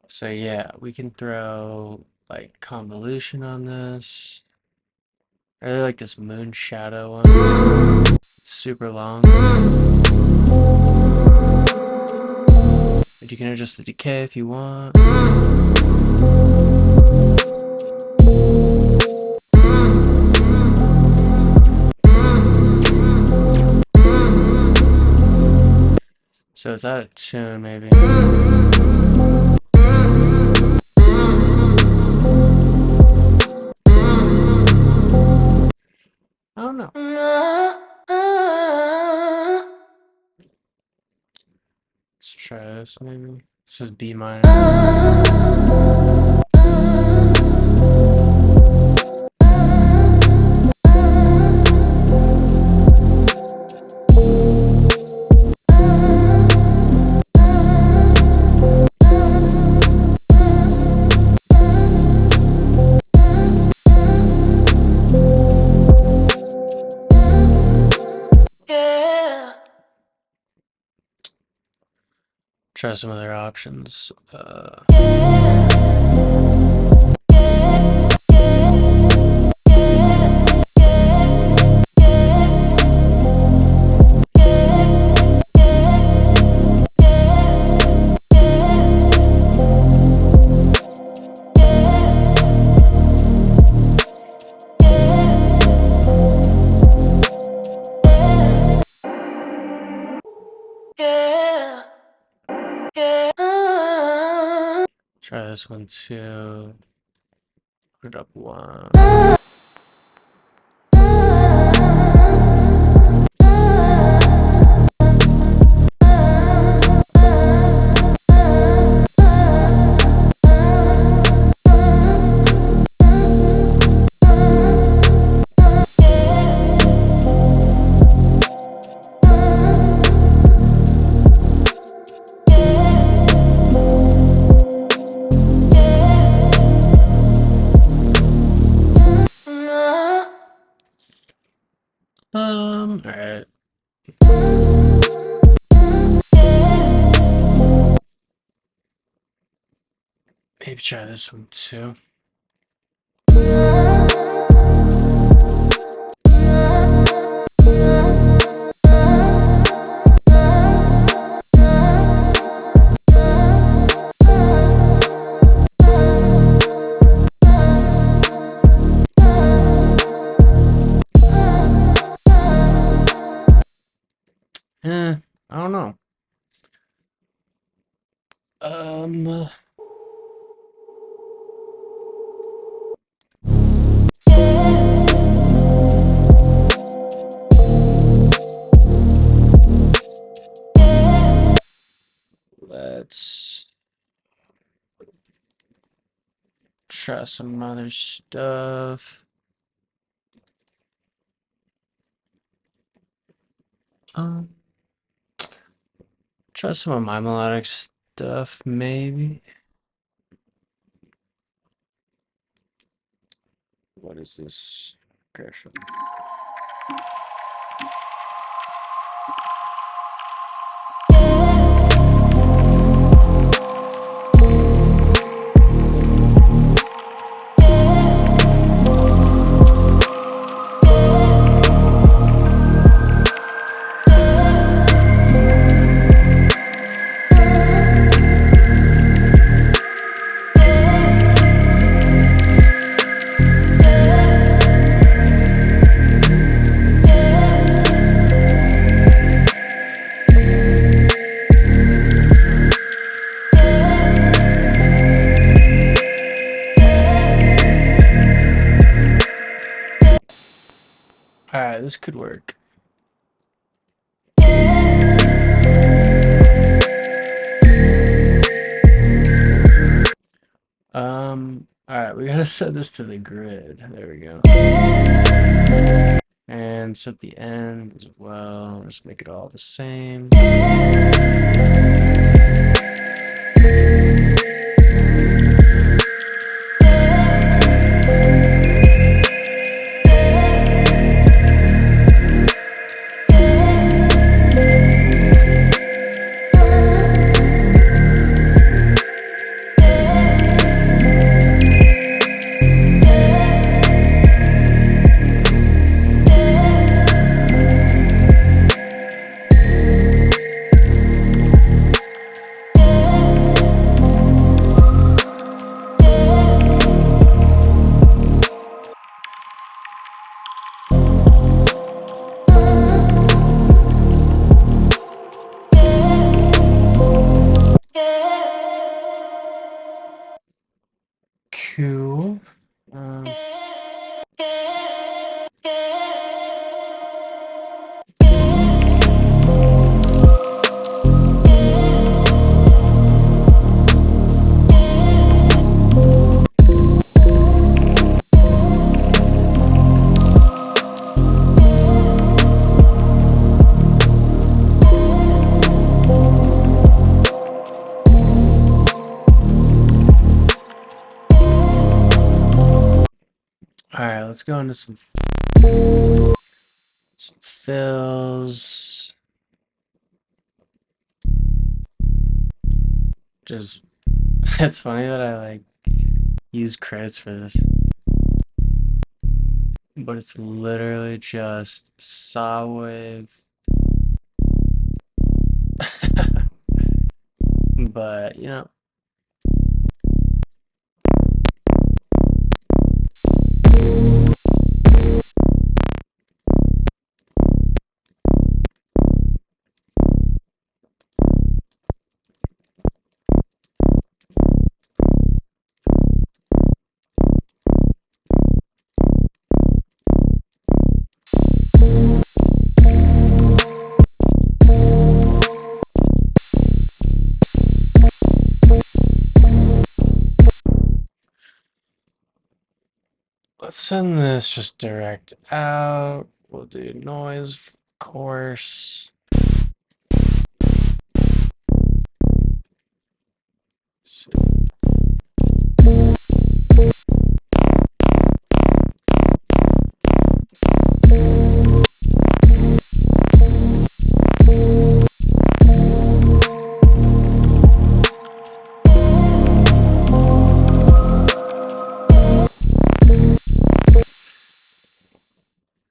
So yeah, we can throw like convolution on this. I really like this moon shadow one. It's super long. But you can adjust the decay if you want. So it's out of tune, maybe. I don't know. Let's try this, maybe. This is B minor. Try some other options. Try this one too. Put it up one. All right. Maybe try this one too. I don't know. Let's try some other stuff. Try some of my melodic stuff, maybe. What is this? Gresham. Alright, this could work. Alright, we gotta set this to the grid. There we go. And set the end as well. Just make it all the same. Cool. Alright, let's go into some fills. Just, it's funny that I like use credits for this, but it's literally just saw wave. But, you know. send this just direct out. We'll do noise, of course.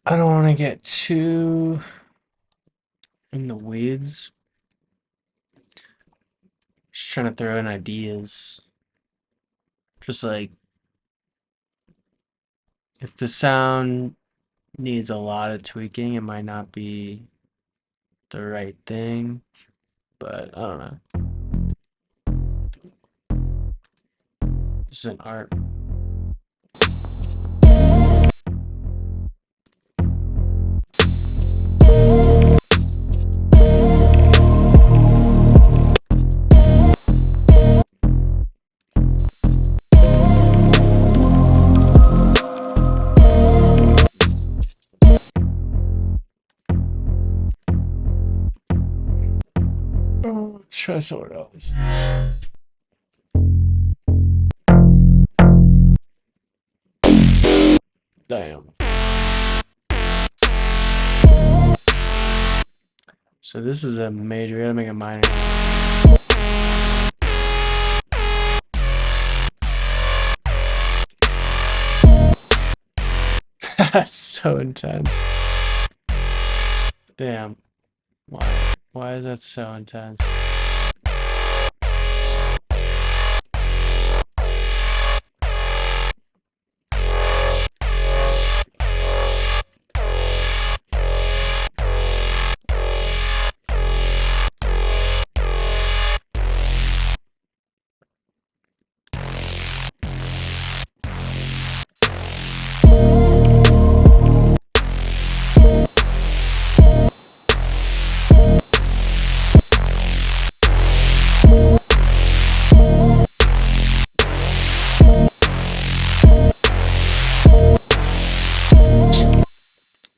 I don't want to get too in the weeds. Just trying to throw in ideas. Just like if the sound needs a lot of tweaking, it might not be the right thing, but I don't know. This is an art. Let's try somewhere else. Damn. So this is a major. We gotta make a minor. That's so intense. Damn. Why? Why is that so intense?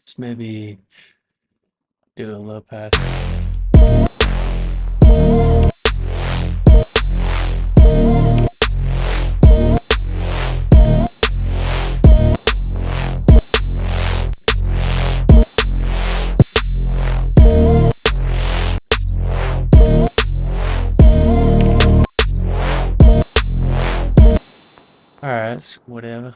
Let's maybe do a low pass. Alright, whatever.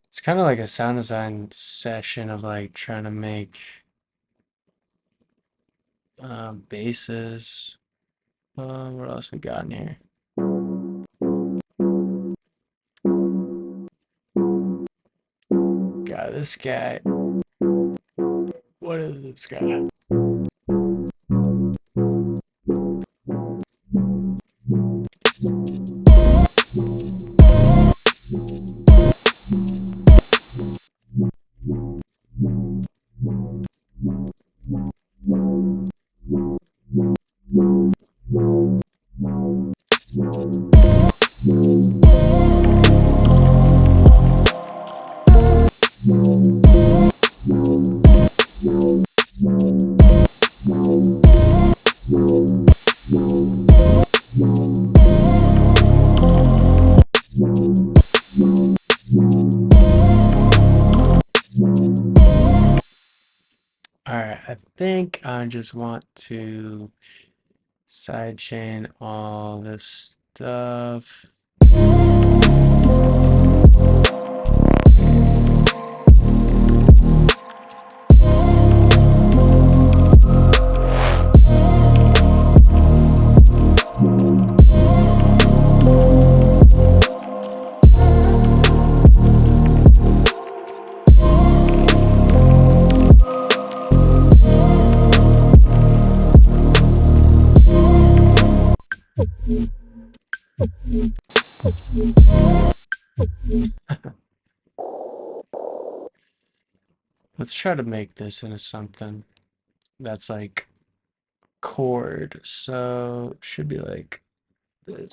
It's kind of like a sound design session of like trying to make basses. What else we got in here? God, this guy. What is this guy? Alright, I think I just want to sidechain all this stuff. Let's try to make this into something that's like chord, so it should be like this.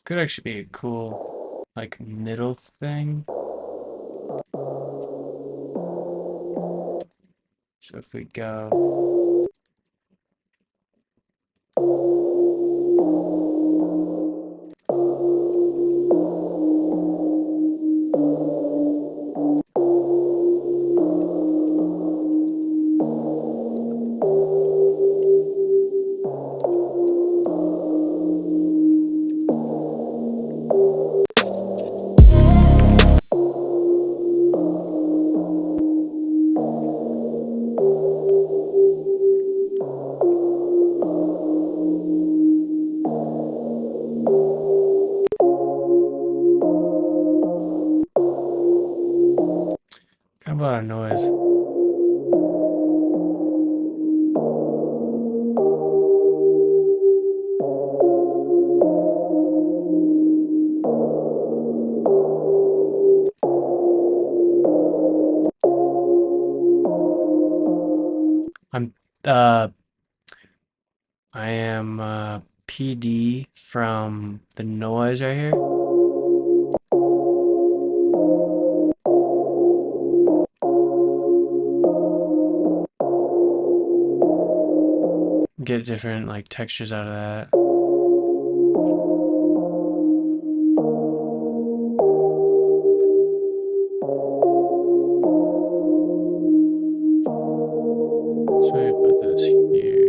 Could actually be a cool, like, middle thing. So if we go, kind of a lot of noise. I'm uh I am PD from the noise right here. Get different like textures out of that. So we put this here.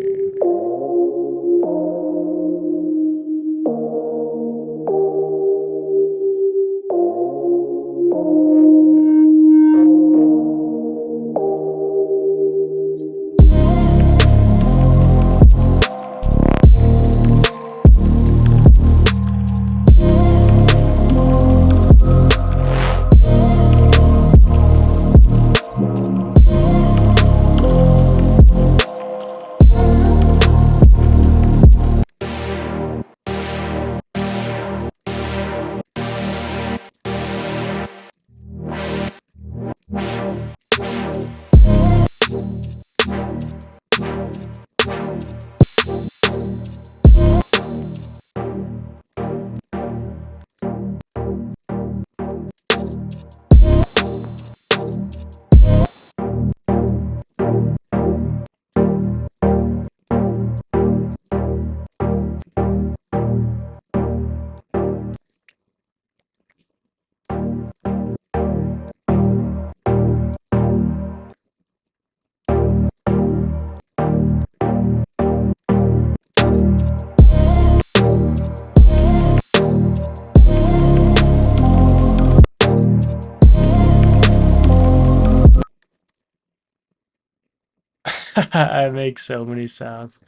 I make so many sounds.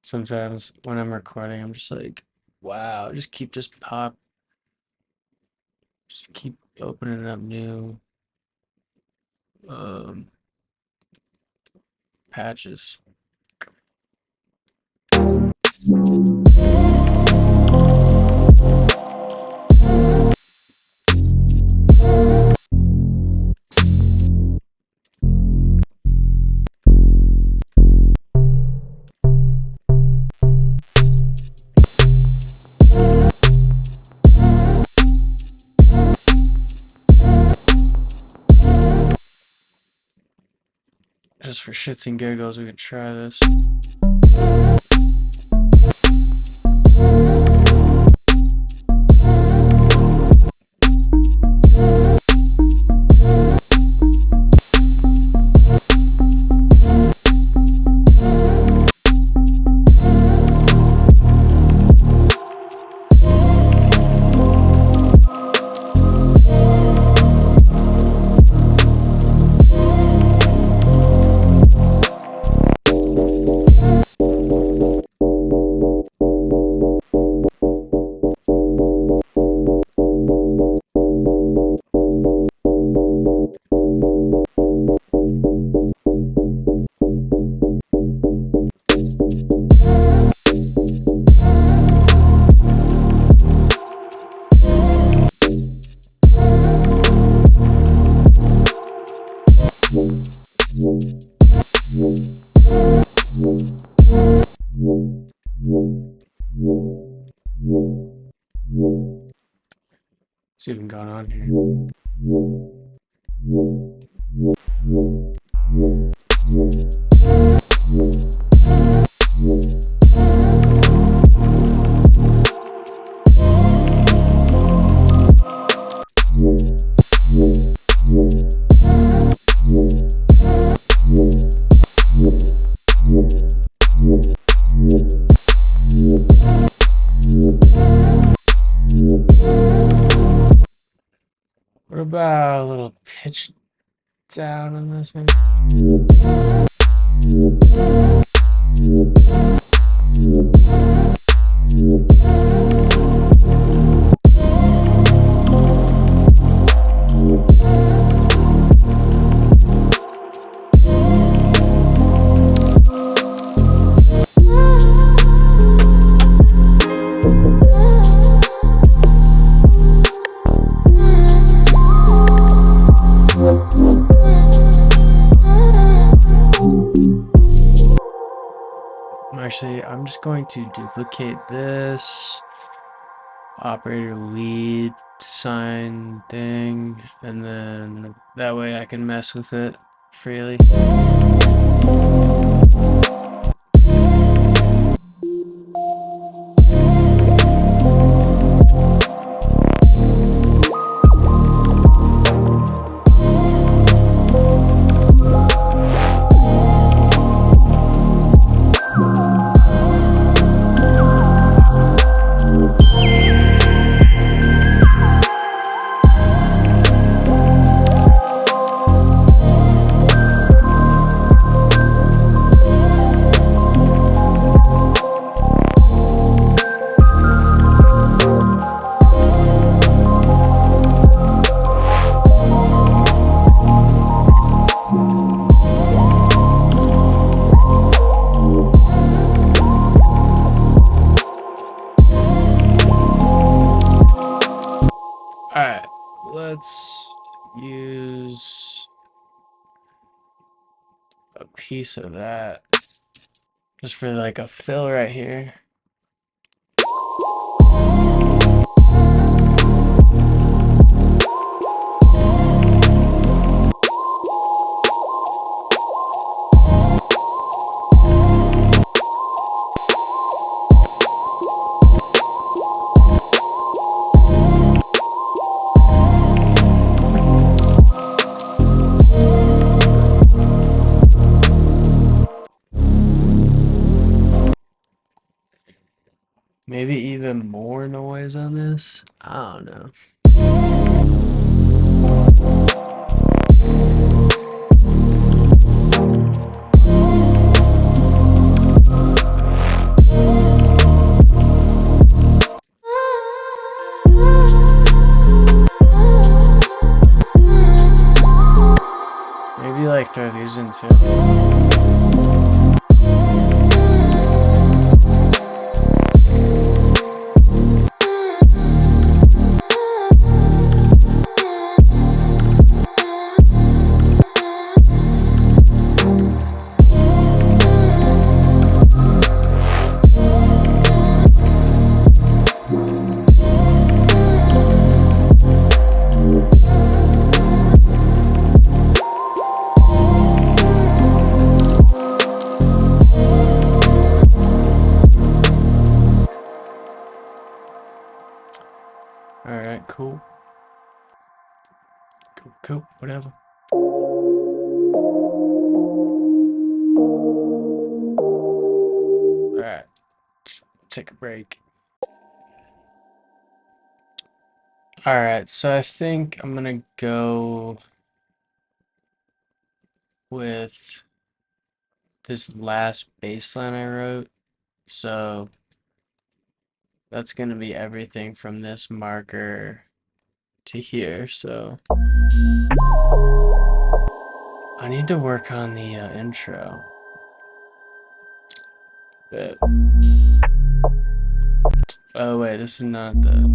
Sometimes when I'm recording, I'm just like, wow, just keep opening up new um patches. Just for shits and giggles, we could try this. What's even going on here? What about a little pitch down on this maybe? Actually, I'm just going to duplicate this operator lead sign thing, and then that way I can mess with it freely. Alright, let's use a piece of that just for like a fill right here. Maybe even more noise on this? I don't know. Maybe like throw these in too. Alright, cool. Cool, whatever. Alright, take a break. Alright, so I think I'm gonna go with this last bass line I wrote. So that's gonna be everything from this marker to here. So I need to work on the intro. But oh wait, this is not the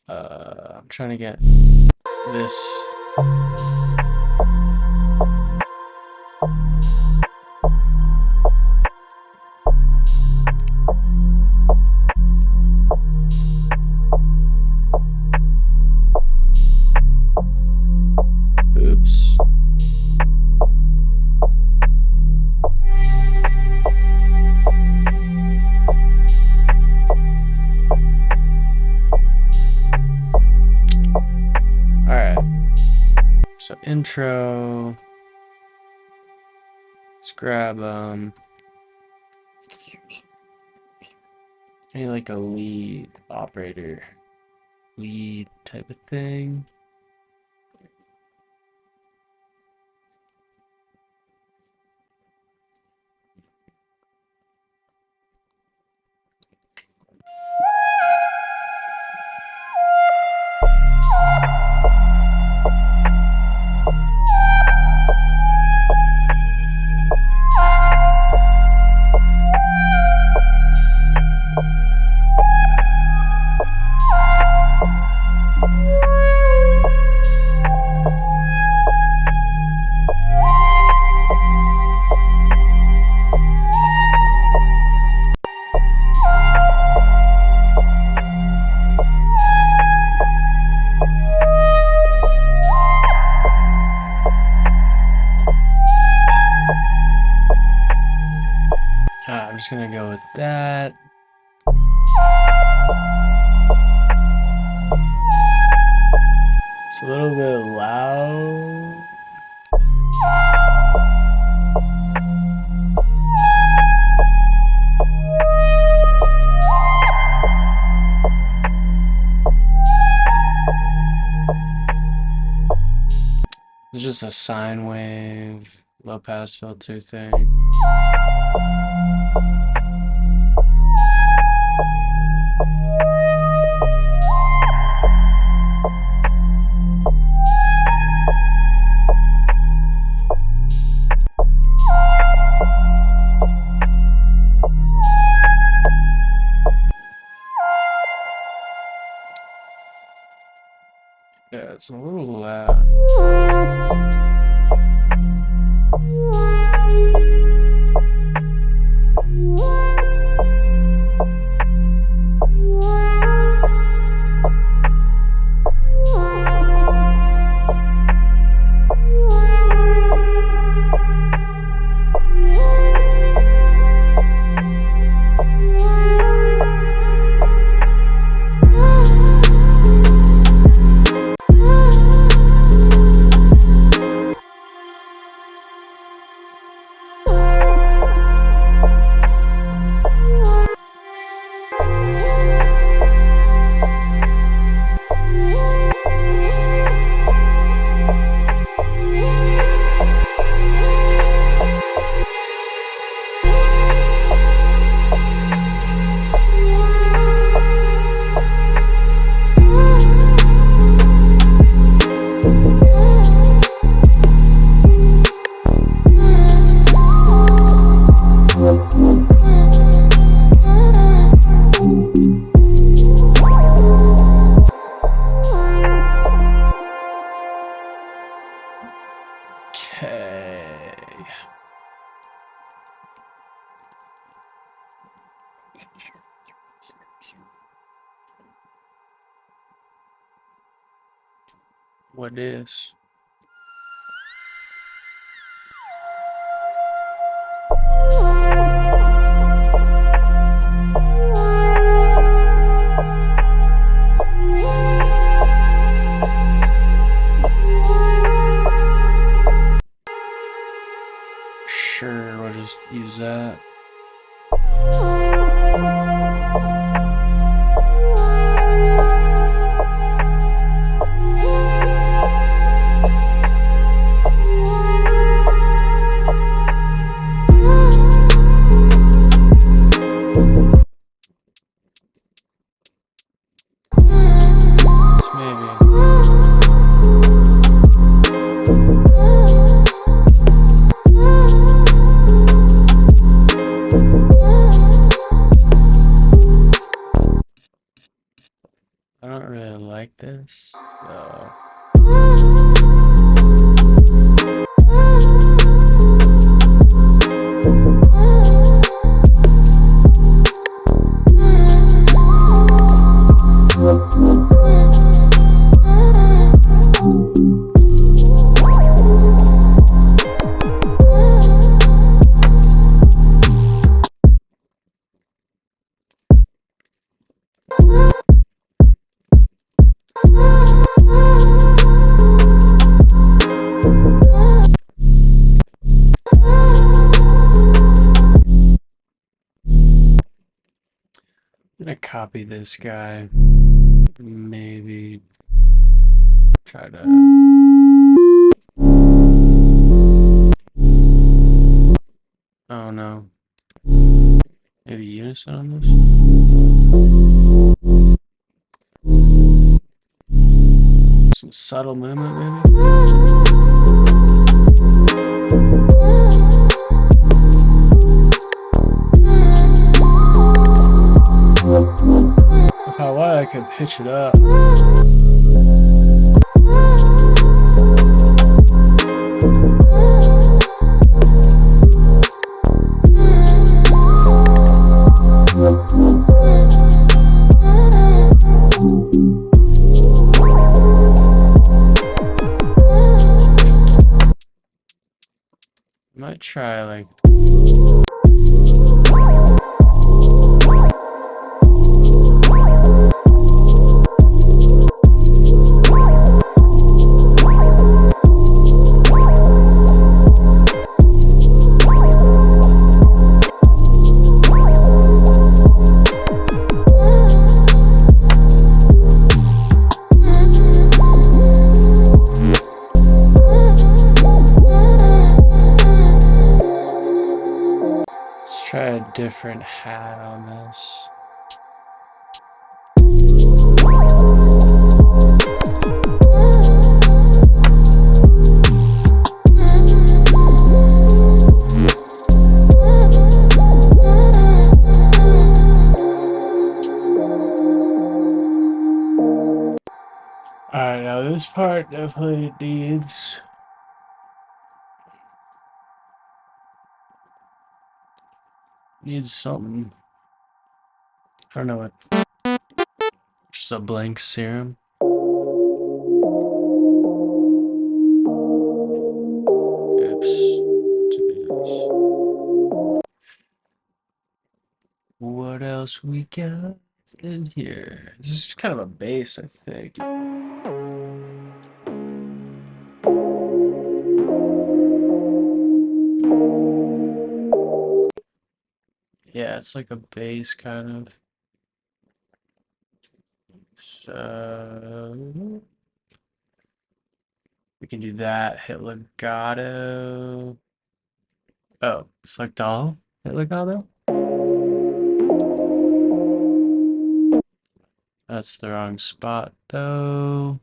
I'm trying to get this. So intro, let's grab maybe like a lead operator, lead type of thing. I'm just gonna go with that. It's a little bit loud. It's just a sine wave, low pass filter thing. Yeah, it's a little loud. Okay. What is? Sure, we'll just use that. Maybe. I don't really like this, so. copy this guy. Maybe try to. Oh no. Maybe unison on this? Some subtle movement, maybe? If I wanted, I could pitch it up. Might try like. Try a different hat on this. Alright, now this part definitely needs something. I don't know what. Just a blank serum. Oops. To do this. What else we got in here? This is kind of a bass, I think. Yeah, it's like a bass kind of. So we can do that. Hit legato. Oh, select all. Hit legato. That's the wrong spot though.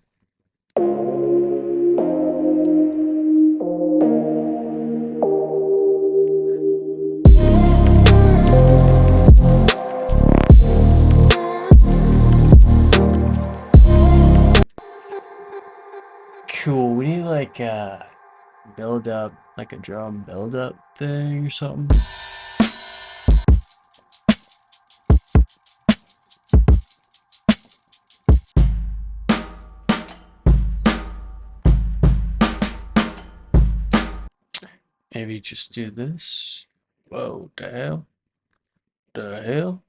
Cool. We need like a build up, like a drum build up thing or something. Maybe just do this. Whoa, the hell? The hell?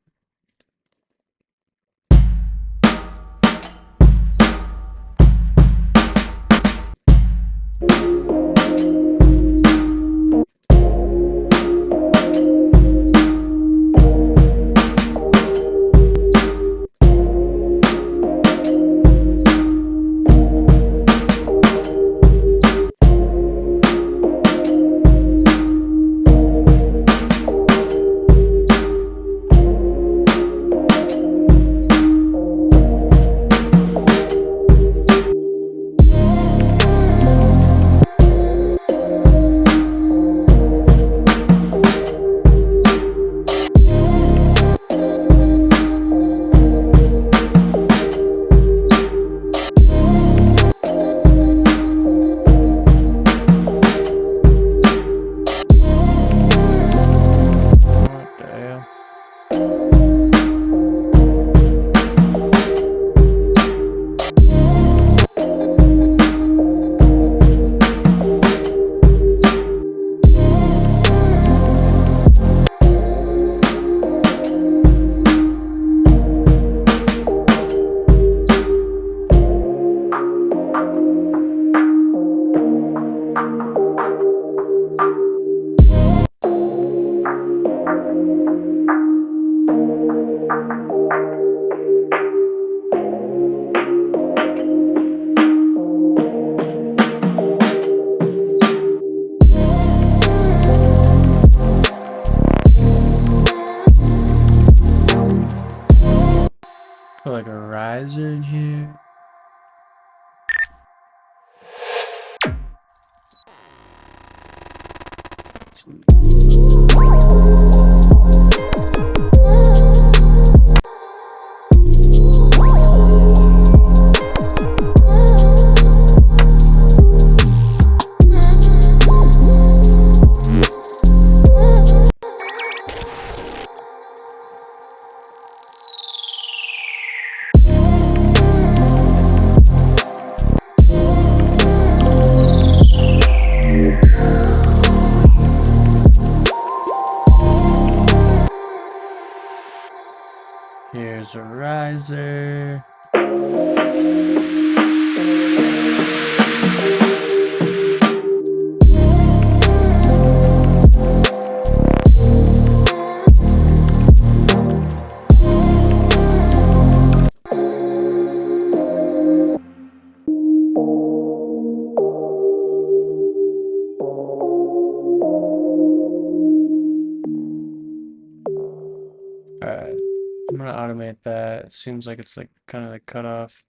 riser in here. Here's a riser. Alright, I'm gonna automate that. It seems like it's like kind of like cut off.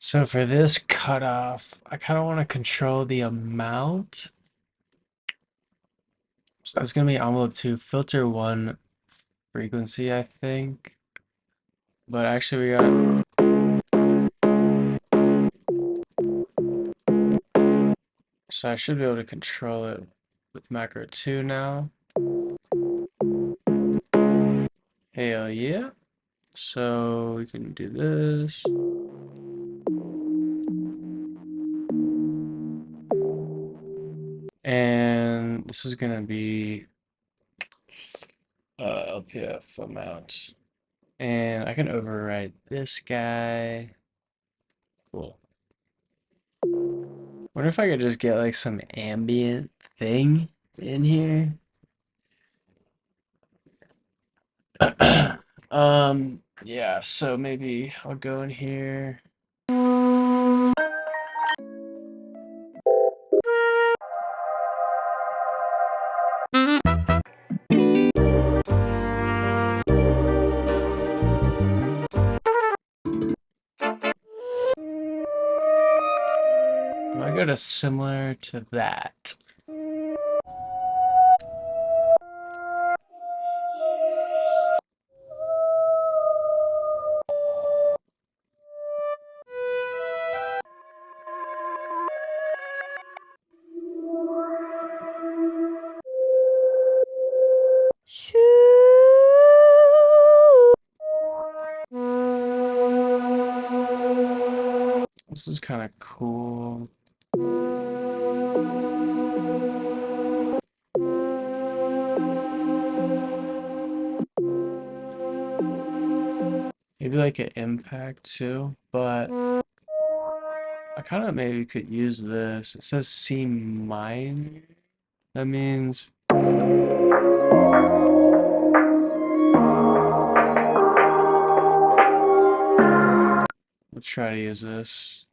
So for this cutoff, I kind of want to control the amount. So that's gonna be envelope 2, filter 1 frequency, I think. But actually we got, so I should be able to control it with macro 2 now. Hell yeah. So we can do this. And this is gonna be LPF amount. And I can overwrite this guy. Cool. Wonder if I could just get like some ambient thing in here. Yeah, so maybe I'll go in here. I go to similar to that. This is kind of cool. Maybe like an impact too, but I kind of maybe could use this. It says C minor. That means let's try to use this.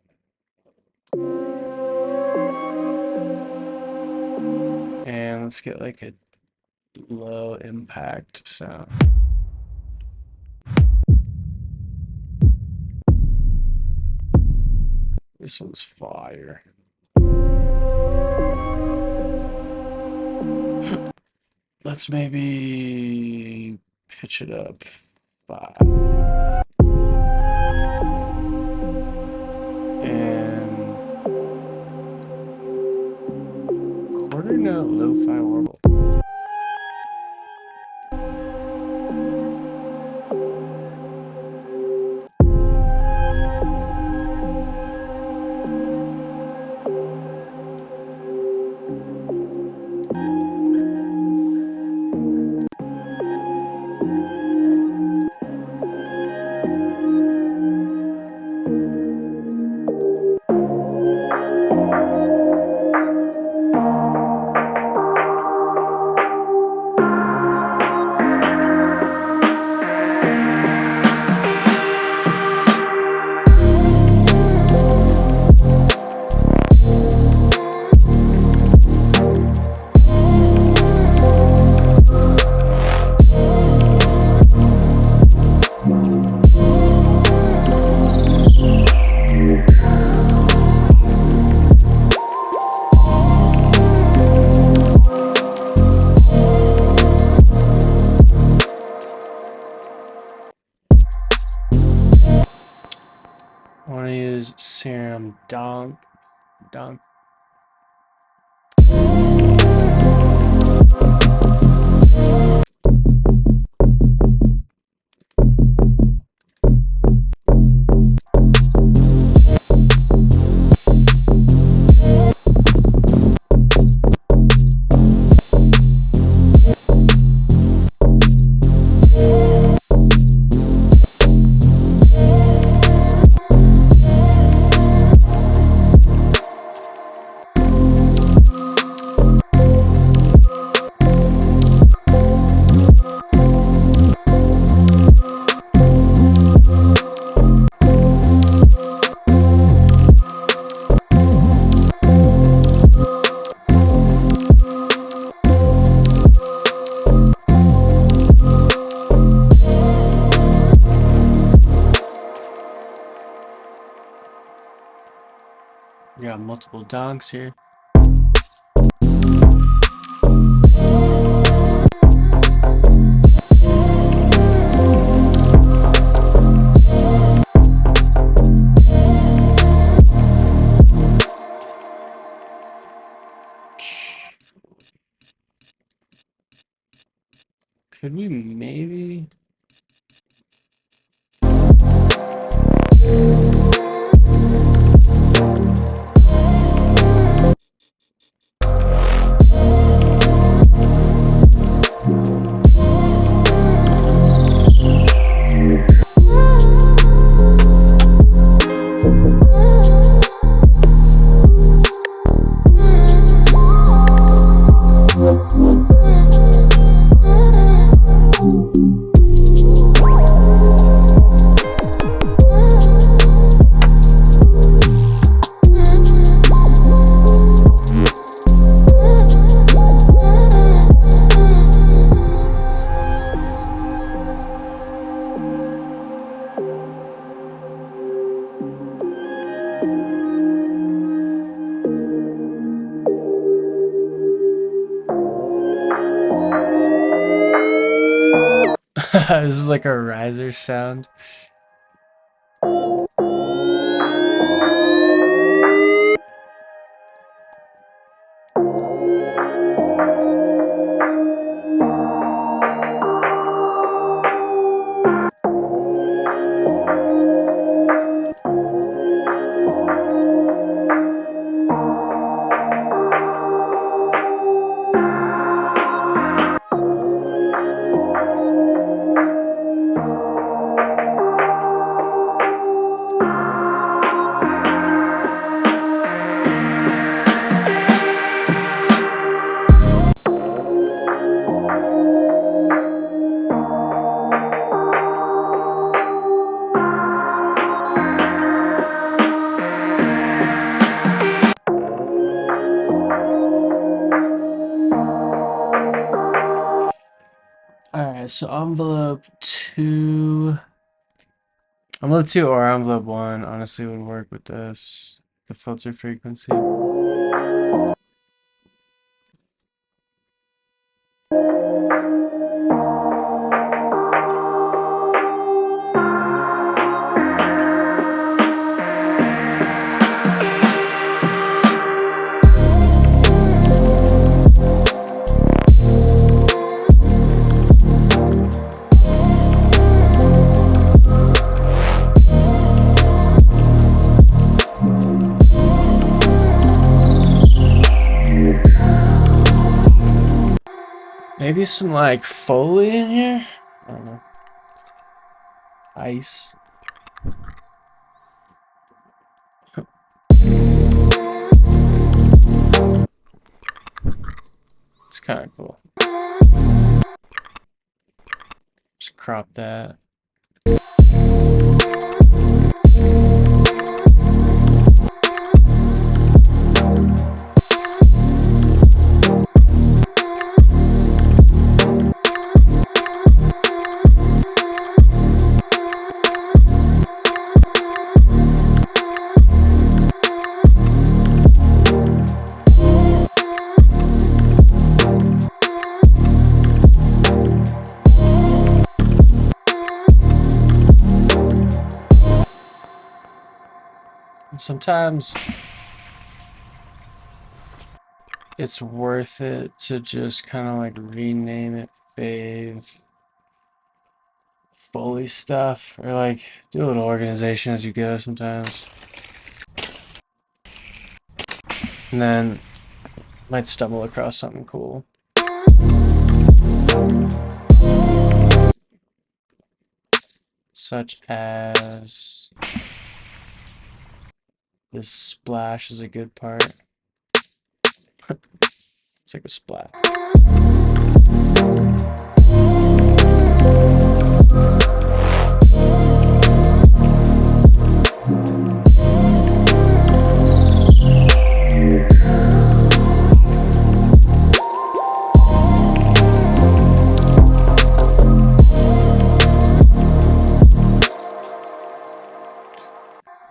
And let's get like a low impact sound. This one's fire. Let's maybe pitch it up 5. And quarter note lo-fi warble. I want to use serum donk. We got multiple donks here. Could we maybe... This is like a riser sound. Alright, so envelope 2 or envelope 1 honestly would work with this, the filter frequency. Maybe some like Foley in here? I don't know. Ice. It's kind of cool. Just crop that. Sometimes it's worth it to just kind of like rename it fave Foley stuff, or like do a little organization as you go sometimes. And then might stumble across something cool. Such as this splash is a good part. It's like a splat.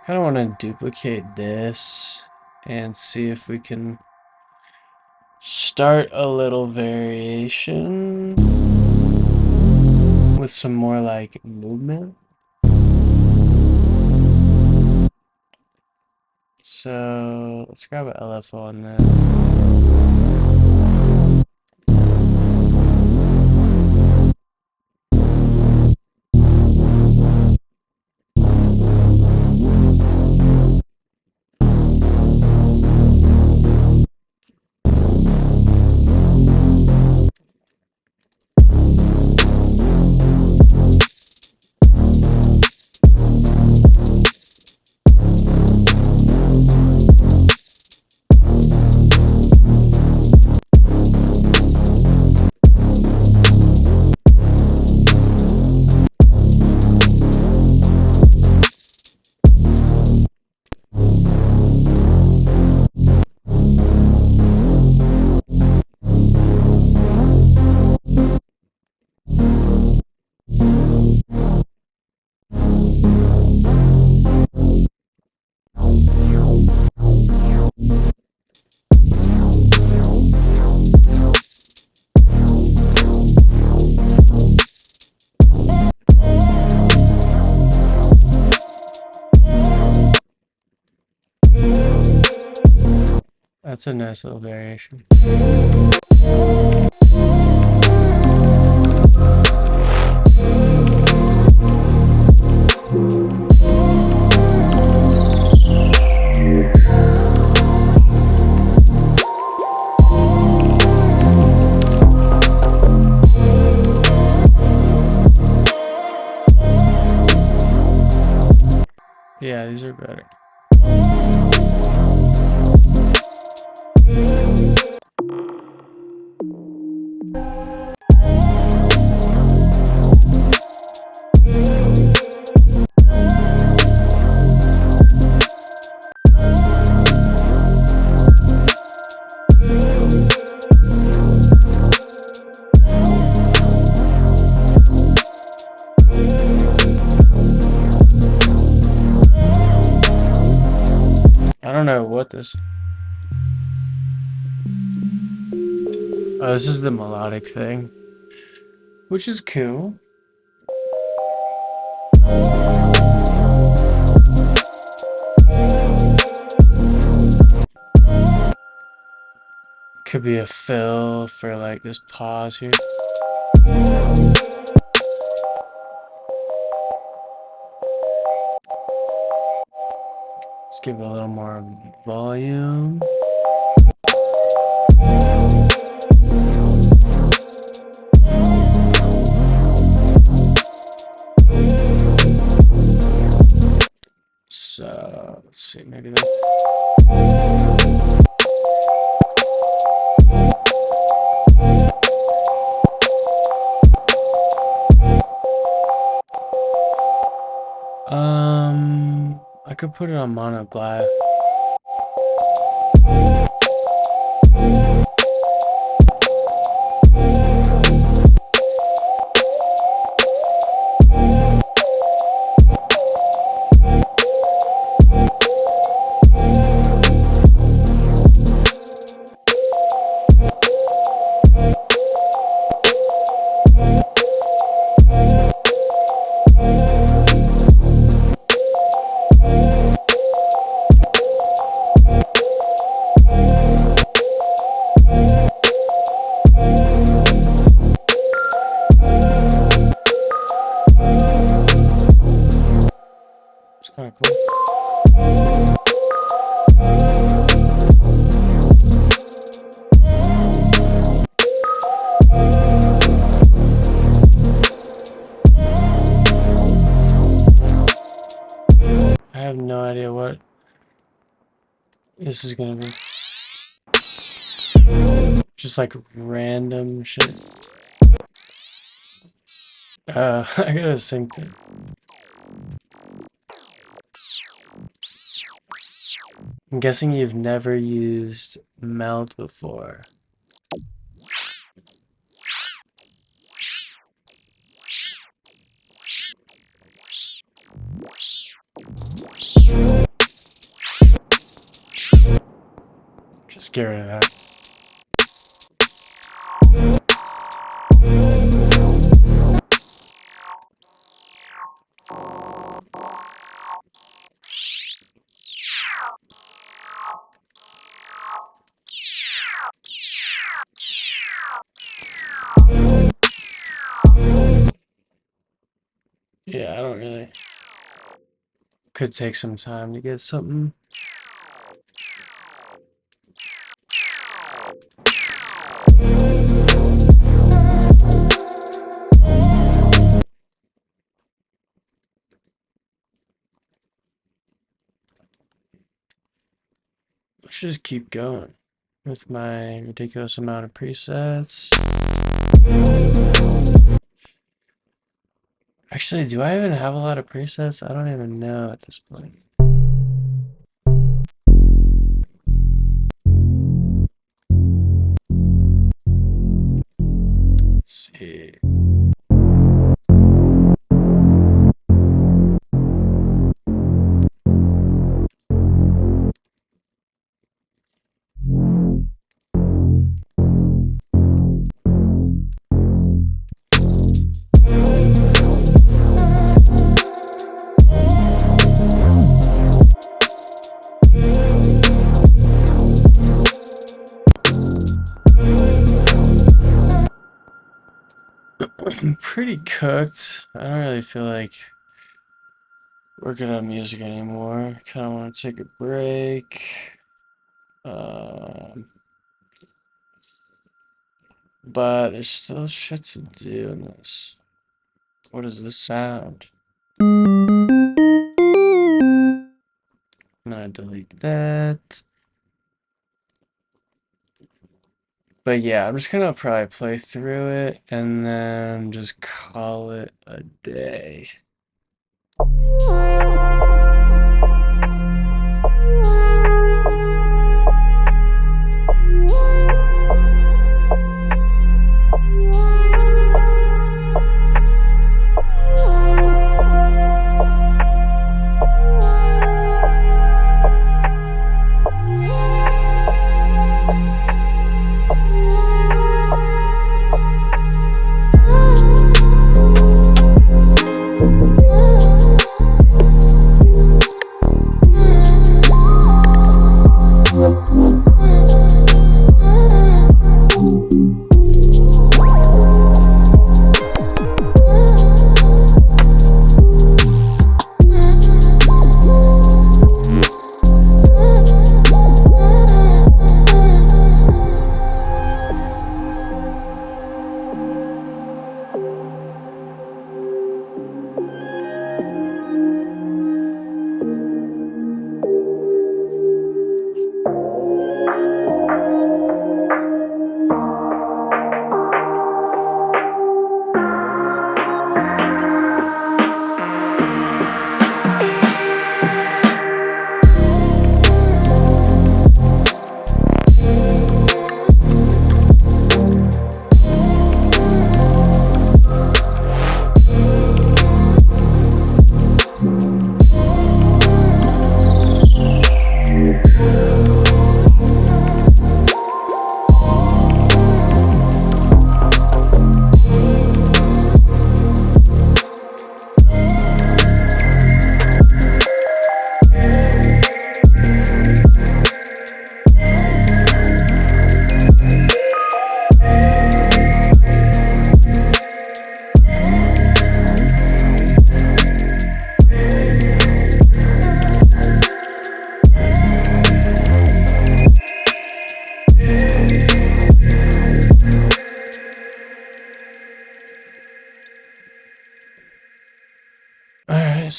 Kind of want to duplicate this and see if we can start a little variation with some more like movement. So let's grab an LFO on this. That's a nice little variation. Yeah, these are better. I don't know what this. Oh, this is the melodic thing, which is cool. Could be a fill for like this pause here. Let's give it a little more volume. So let's see, maybe that. I could put it on monoglide. Kind of cool. I have no idea what this is gonna be. Just like random shit. I gotta sync it. I'm guessing you've never used melt before. Just get rid of that. Yeah, I don't really. Could take some time to get something. Let's just keep going with my ridiculous amount of presets. Actually, do I even have a lot of presets? I don't even know at this point. Let's see. I'm pretty cooked. I don't really feel like working on music anymore. I kind of want to take a break. But there's still shit to do in this. What is this sound? I'm gonna delete that. But yeah, I'm just gonna probably play through it and then just call it a day.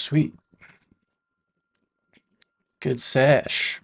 Sweet. Good sesh.